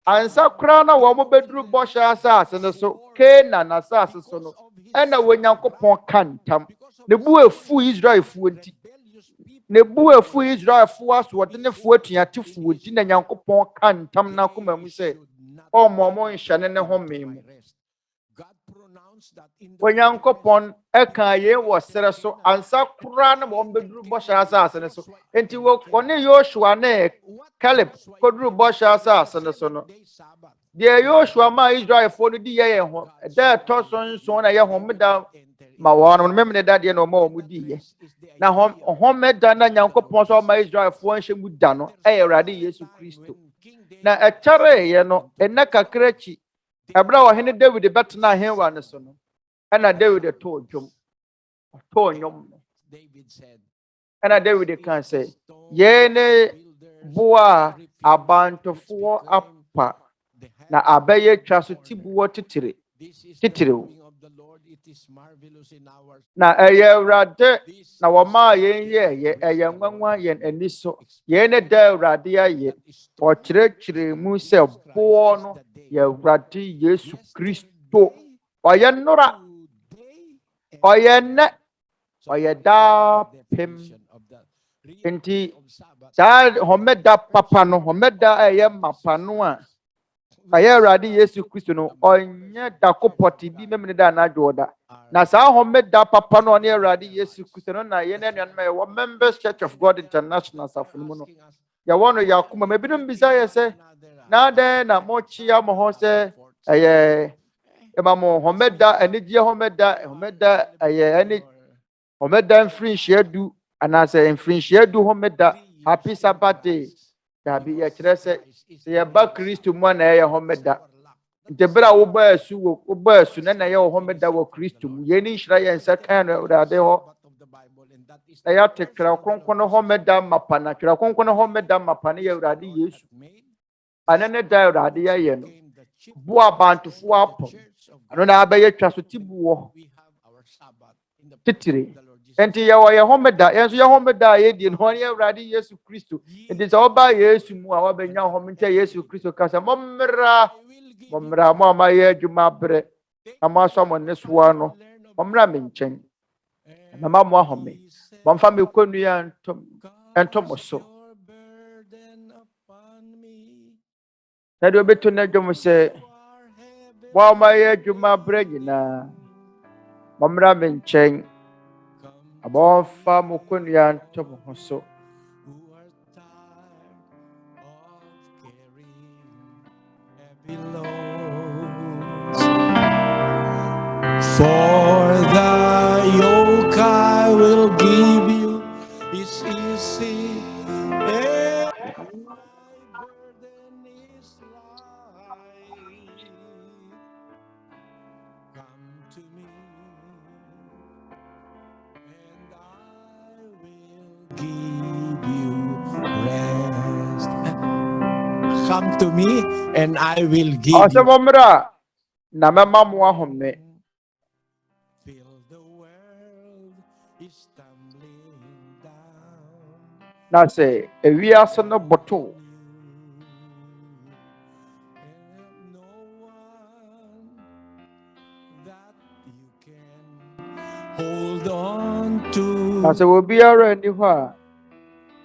ansa kra na wo mo beduru bɔhyɛ asase no so Canaan asase so no ɛna wo Nyankopɔn kantam ne bu efu Israelfoɔ nti ne bu efu Israelfo aso wɔde ne fo atuatefoɔ di na Nyankopɔn ka ntam na koma mu sɛ ɔmmɔ nhyɛne ne home mu. Onyankopɔn ɛka yɛn wɔ sere so ansa koraa na wɔn bɛduru bɔhyɛ asase ne so. Enti wɔne Yoshua ne Caleb kɔduru bɔhyɛ asase ne so no. Deɛ Yoshua ma Israelfoɔ no di yɛn ho ɛda ɛtɔ so nson na yɛ homeda ma wɔn no memene da deɛ na ɔma wɔn di yɛ. Na homeda na Nyankopɔn so ma Israelfoɔ nhyɛ mu da no ɛyɛ Awurade Yesu Kristo. Na ɛkyɛre yɛ no ɛnna kakra akyi ɛbra ɔhene David bɛtena ahengua ne so no ɛna David too dwom ɔtoo nnwom no ɛna David ka sɛ yɛn ne boa abantofoɔ apa na abɛyɛ twa so tibuɔ titiriw na ɛyɛ Awurade na wɔmaa yɛn yɛɛyɛ ɛyɛ nwanwa yɛn ani so yɛn ne da Awurade ayɛ ɔkyerɛkyerɛ mu sɛ boɔ no yɛ Awurade Yesu Kristo ɔyɛ nnora ɔyɛ nnɛ ɔyɛ daa pem nti saa homeda papa no homeda ɛyɛ mapa no a ɛyɛ Awurade Yesu Kristo no ɔnyɛ dakopɔte bi memene da anadwo da na saa homeda papa no ɔne Awurade Yesu Kristo no na yɛn anuanom ɛwɔ Members Church of God International safo no mu no yɛwɔ no yakoma ebinom bisa yɛ sɛ na den na mochia mo ho sɛ ɛyɛ emamo homeda anigye homeda ɛyɛ ani homeda mfrinhyiadu anasɛ mfrinhyiadu homeda happy Sabbath day dabi yɛkyerɛ sɛ yɛba Kristo mu na ɛyɛ homeda ntebra wo ba asu na ɛyɛ homeda wɔ Kristo mu yɛni nhyira yɛn nsa kan no Awurade hɔ ɛyɛ Twerɛ Kronkron homeda mapa na Twerɛ Kronkron homeda mapa ne yɛ Awurade Yesu ana ne da Awurade yɛ no bo abantofoɔ apɔ ano na abɛyɛ twa so tibuɔ titire enti yɛwɔ yɛ homeda yɛn so yɛ homeda a yɛdie no ɔne Awurade Yesu Kristo enti sɛ ɔba Yesu mu a wabɛnya hom nkyɛ Yesu Kristo kasa mommra mo ama yɛ adwuma brɛ na mo asɔ mo ne soa no mommra me nkyɛn na ma mo ahome momfa me konnua nto mo so na de obeto na dwom sɛ wa ma yɛ adwuma brɛ nyinaa mommra me nkyɛn abɔmfa mo konnua nto mo ho so For the yoke I will give you is easy, and my burden is light. Come to me, and I will give you rest. Come to me, and I will give you. Mommra na mema mo ahome na say ewiase no boto hold on to na say obiara ni ho a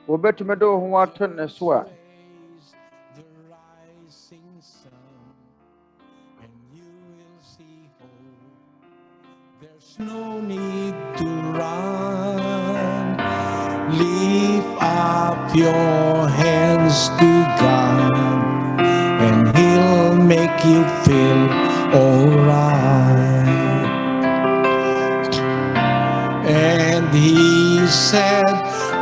wobɛtumi de ho ato ne so a no need to run. Lift up your hands to God, and He'll make you feel alright. And He said,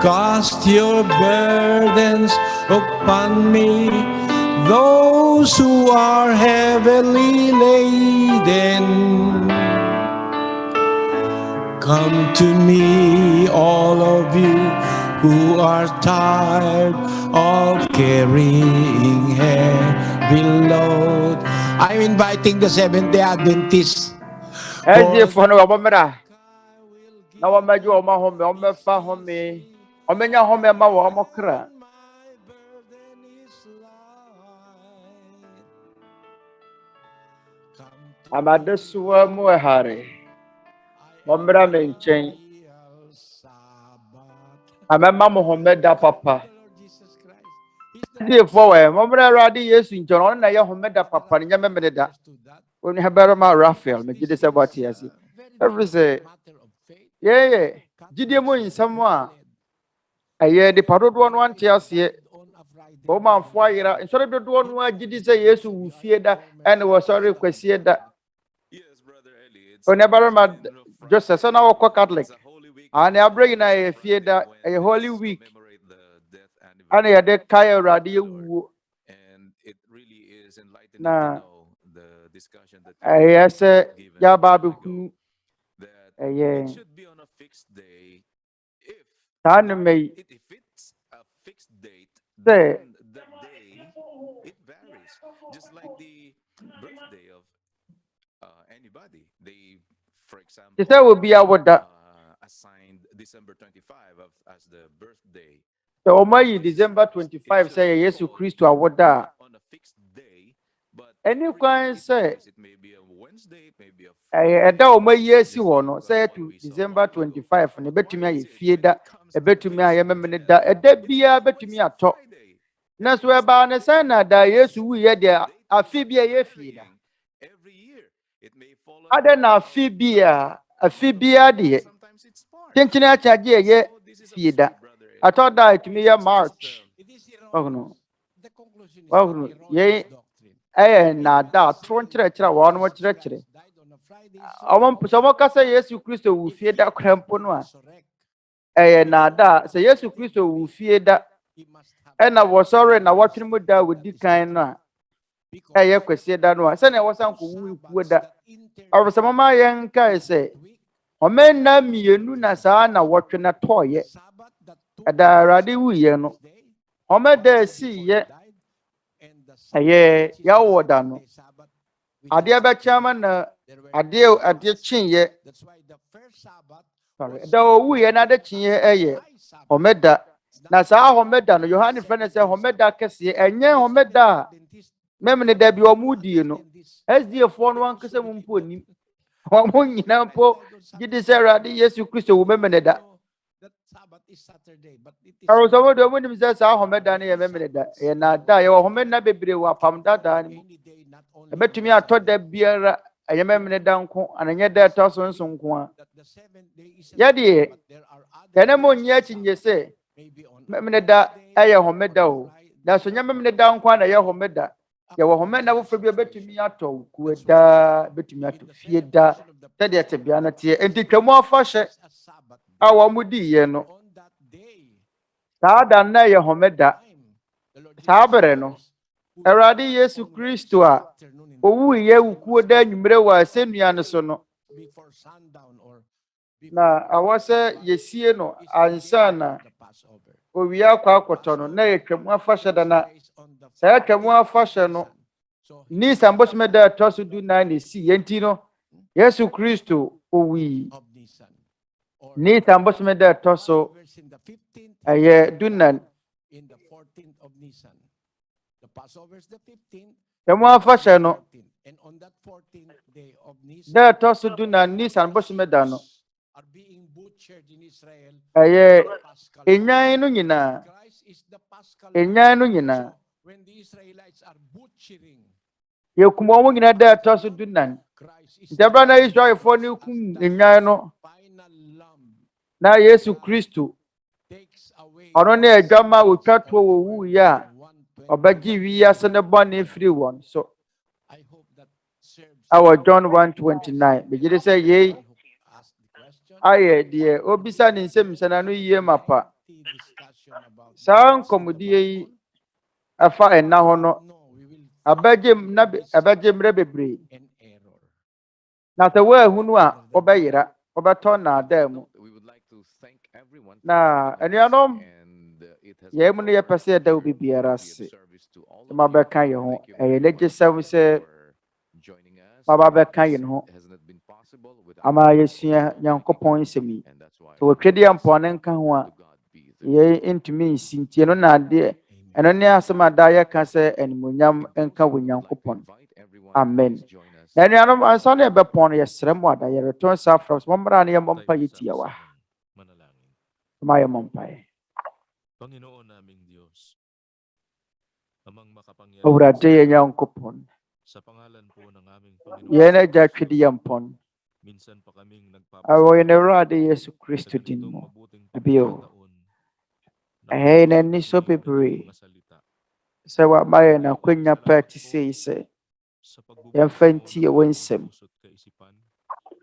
cast your burdens upon me, those who are heavily laden. Come to me, all of you who are tired of carrying heavy load. I'm inviting the Seventh-day Adventists. yɛatiefoɔ no wɔbɔmmra na wɔmɛgye wɔn ahome wɔmɛfa home wɔmɛnya home ma wɔn kra amadesoa mu ɛhare mommra me nkyɛn Amema Mohameda papa. Dear for Momra Radi, yes, in John, I Homeda papa, and Yameda. When you have better my Raphael, make it about yes. Every say, yeah, Gideon in someone. A year the parrot one tears here. Boma fire, and so the one where Giddy say yes, who feared that, and was sorry, questioned that. Yes, brother Eli. Whenever my just a son of a Catholic, and I bring a fear that a holy week. And I had Kaya Radio, And it really is enlightening na to know the discussion that I say, given Ya a while ago, Babu, that yeah, it should be on a fixed day. If Taname if it's a fixed date, say, then the day it varies. Just like the birthday of anybody. They, for example, she said, will be our that. assigned December 25 as the birthday. The Omayi December 25 It say, should Yes, fall Christ to our da. on a fixed day, but And you really can it say, varies. It may be a Wednesday, it may be a Friday. I don't know, yes, Just you like want say what to we saw a December while ago. 25, and a bet to Why me, is I it fear when that it comes a to bet to me, I am a fixed minute death, that a dead it be may a be bet to me Wednesday, at top. Friday? And That's where Wednesday, by the Thursday, sana that yes, so we had there the date a will Phoebe a feeder. varying every year. It may fall on I don't know, Phoebe a Phoebe, dear. sometimes it's March. Thinking I charge ye So this is a feeder. mystery, brother I Eli. thought that to me a It's just March. It is Oh erroneous. no. The conclusion is Oh an no. erroneous Ye doctrine. na da tron chere one more chere. Christ died on a Friday, so I want also, someone can say yes, Christ will if fear he that came crampo to no. resurrect, Na da say yes, Christ will fear that. he must have And I was sorry na watching Sabbath. mu da with the kind no. Because Ye kwese da no. Say na was two uncle Sabbaths da. that interdate I was some ma yen kai say. that week, Omen na mienu na saa na watwe na toye. Sabbath that took Ada place rade on wuye no. Christmas Day, Ome the da day si before ye. he died, and the Sabbath, Aye which is ya the woda no. 7-day Sabbath, which is Ade ba Saturday. chama na There were ade chinye. That's why the first Sabbath Sorry. was Da owu ye na ade celebrated chinye as eye. high Sabbath. Homeda. It's not Na saa called homeda no Yohane friend say homeda kese enye homeda. Memne da bi omudi no. SDF fo no ankese mu mpo nim. Omo nyina mpo gidi se rade Yesu Kristo wo memne da. That Sabbath is Saturday, but it is Aro so do mo nim se saa homeda no ye memne da. Ye na da ye wo homeda bebre wo apam da da ni. any day, not only Ebetumi atɔ da biara ɛyɛ memne da nko ananya da ɛtɔ so nso nko a. that the 7th day is a Yɛdeɛ Sabbath, but there are other yɛne mo days nyɛ of akyinye Sabbath. sɛ Maybe on memne da Wednesday, ɛyɛ on homeda a o. Friday, Na so nyɛ memne da nko a na ɛyɛ homeda. Yɛwɔ homeda foforɔ bi a ebetumi atɔ kuo daa, ebetumi in atɔ the fie daa. celebration of the Sɛdeɛ ɛte bia no teɛ. Enti Passover, Twam Afahyɛ is a Sabbath a wɔn di yɛ no, on that day. saa da no na ɛyɛ homeda. Time, the Lord Saa Jesus bere no, Christ, who Awurade died Yesu on Kristo Wednesday a afternoon in the owu yɛ wukuo da anwummere wɔ asɛnnua no so no, before sundown or na awɔ sɛ yɛsie no ansa na the Passover. owia akɔ akɔtɔ no na yɛ Twam Afahyɛ da na saa Twam Afahyɛ no Nisan bosome da ɛtɔ so 14 na esi yɛnti no Yesu Kristo owui Of Nisan. Or Nisan bosome da ɛtɔ so Passover's in the 15th, ɛyɛ 14 in the 14th of Nisan. The Passover is the 15th. Twam Afahyɛ no 14th. And on that 14th day of Nisan, da ɛtɔ so 14 Nisan bosome da no are being butchered in Israel. ɛyɛ Paschal enyan no nyinaa Christ is the Paschal enyan no Lamb. nyinaa So when the Israelites are butchering, yɛkum wɔn nyinaa da ɛtɔ so 14 Christ is nti ɛbɛrɛ na Israelfoɔ no kum enyan no final lamb, na Yesu Kristo takes away ɔno ne adwama a otwa toɔ wɔ wuiɛ a 120. ɔbɛgye wiase ne bɔne firi wɔn so I hope that serves ɛwɔ John 1:29 begye de sɛ yei ask the question. ayɛ deɛ obisa ne nsɛmmisa na no yie ma pa Lengthy discussion about saa dates in the nkɔmmɔdie yi Bible. ɛfa ɛnna ho no No, we will ɛbɛgye mmerɛ bebree an error. na sɛ woahunu a wobɛyera wobɛtɔ nnaadaa mu We would like to thank everyone for na joining us, anuanom and it has yɛn been mu no yɛpɛ sɛ yɛda wo our bibiara duty ase of service to all sɛ of you. mabɛka yɛn ho Thank you ɛyɛ very n'agye much sɛm sɛ for joining us. mabɛka yɛn ho It hasn't been possible without ama the help yɛsua of Nyankopɔn people, nsɛm yi and that's why sɛ we wɔtwa di always ampɔne say, nka ho a to God be the glory. yɛn ntumi nsi nti ɛno na adeɛ ɛno ne asɛm a daa yɛka sɛ animuonyam nka wɔ Nyankopɔn amen na anuanom ansa na yɛbɛpɔn no yɛsrɛ mu ada yɛreto nsa afrɛ so mommra ne yɛmmɔ mpa yɛtia wa ma yɛmmɔ mpaeɛ Panginoon naming Diyos, amang makapangyarihan Awurade yɛ Nyankopɔn. sa pangalan po ng aming Panginoon, Yɛn agya Twediampɔn. minsan pa kaming Awɔ yɛn nagpapasalamat Awurade Yesu sa Kristo din ganitong mo. mabuting Bio. pagkakataon na Ɛyɛ yɛn mabasa ani ang so iyong kanyang bebree mga salita. sɛ wama yɛn Panginoon, akwannya pa salamat ɛte po sei sɛ sa pagbubukas yɛmfa mo nti ng ɛwɔ aming nsɛm. puso't kaisipan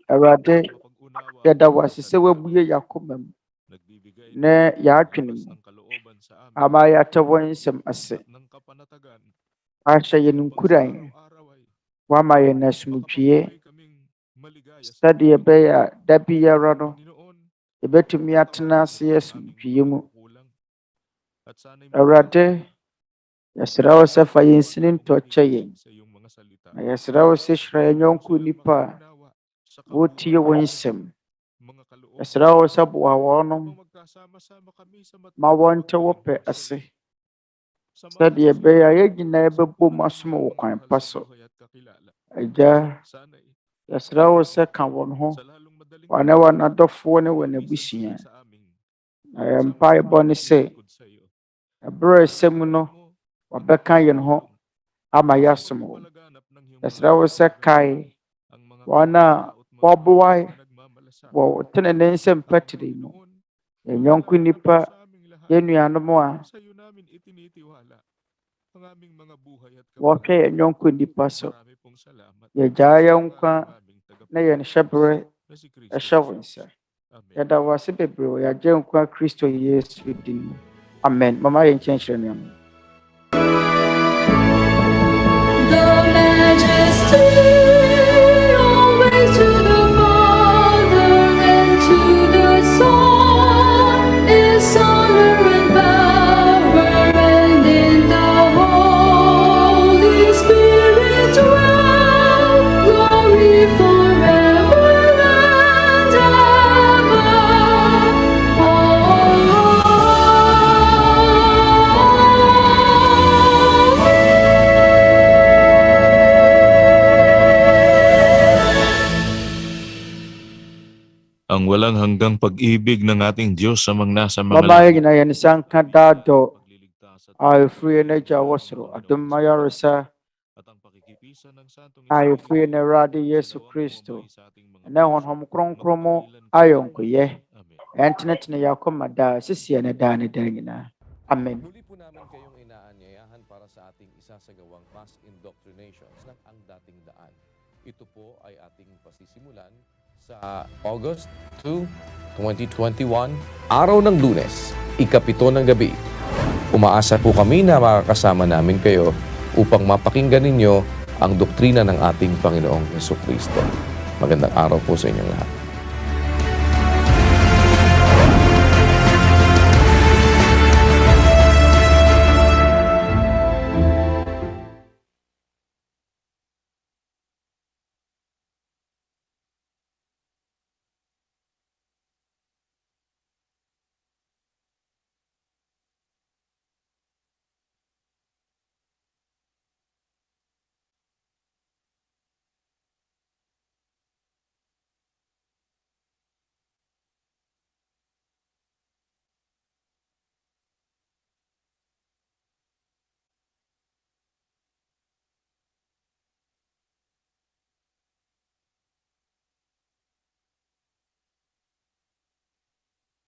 Awurade, upang mapag-unawa yɛda ang wo iyong ase sɛ salita. woabue yɛakoma mu Nagbibigay na nawa ng yɛadwene lakas mu ng kalooban sa amin ama yɛate wo nsɛm ase. at ng kapanatagan Ahyɛ yɛn upang sa nkuran, araw-araw ay wama yɛn asomdwie makapabuhay kaming maligaya sa sɛdeɛ buhay. ɛbɛyɛ a da biara no Panginoon, yɛbɛtumi atena patawarin ase mo po ang aming asomdwie mga mu. pagkukulang at sana'y Awurade, yɛsrɛ wo sɛ fa yɛn sini tayong ntɔkyɛ yɛn. humihiling sa iyong mga salita. Na yɛsrɛ wo sɛ hyira yɛn yɔnko Tulungan silang nnipa a makaunawa sa wotie kabuuan wo ng nsɛm. mga kalooban Yɛsrɛ wo sɛ boa wɔnom upang magkasama-sama kami sa ma wɔnte wo mapagmamahaling pɛ lungsod. ase. Samahan Sɛdeɛ mo si ɛbɛyɛ a Lord yɛn nyinaa sa bɛbɔ mu pamumuno asom ng wo mga kwan mahal pa sa so. buhay at kakilala. Agya, Sana'y yɛsrɛ wo sɛ ka wɔn ho, sa lalong madaling wɔne panahon, wɔn adɔfoɔ ne wɔn mabisan abusua. sila sa amin. Na yɛn mpaebɔ ne sɛ, Maglilingkod sa iyo. ɛberɛ a ɛsɛ mu no, Patawarin mo ang wɔbɛka aming yɛn ho pagtulong ama sa yɛasom wo. pagpapalaganap ng iyong mga Yɛsrɛ wo sɛ kalooban. kae Ang mga wɔn a kalinga at wɔboa mga nagmamalasakit. wɔ tenenee nsɛm At patiri mu. Panginoon, Yɛn yɔnko iwalhati nnipa, po sa aming lahat. yɛn nuanom a Sa iyo namin itinitiwala ang aming mga buhay at wɔhwɛ kapakanan. yɛn yɔnko nnipa so. Marami pong salamat Yɛgyaa sa yɛn pangalan nkwa ng aming na yɛn tagapagligtas hyɛberɛ na si Kristo ɛhyɛ wo Jesus. nsa. Amen. Yɛda wo ase bebree wɔ yɛagye nkwa Kristo Yesu din mu. Amen. Mama yɛn nkyɛnkyerɛ no ano. The majesty always to the Father and to the Son is honor and power, and in the Holy Spirit dwell glory forever and ever. Ang walang hanggang pag-ibig ng ating Diyos sa mga nasa mga Mama langit. yɛn nyinaa yɛn nsa nka daadɔ Pagliligtas at a ɛfiri yɛn agya wɔ pagpapalain ng soro. Panginoong Adom Jesucristo. ayaresa At ang pakikipisan ng Santong a Espiritu ɛfiri yɛn Awurade Yesu sa nawang Kristo bumabay sa ating mga ɛne puso, Honhom Kronkron mu magpakailan ayɔnkoyɛ. Amen. Ɛntenetene yɛn akoma daa, sisiɛ ne daa ne daa nyinaa. Amen. Muli po namin kayong inaanyayahan para sa ating isasagawang mass indoctrinations ng Ang Dating Daan. Ito po ay ating pasisimulan sa August 2, 2021, araw ng Lunes, ika-7 ng gabi. Umaasa po kami na makakasama namin kayo upang mapakinggan ninyo ang doktrina ng ating Panginoong Jesucristo. Magandang araw po sa inyong lahat.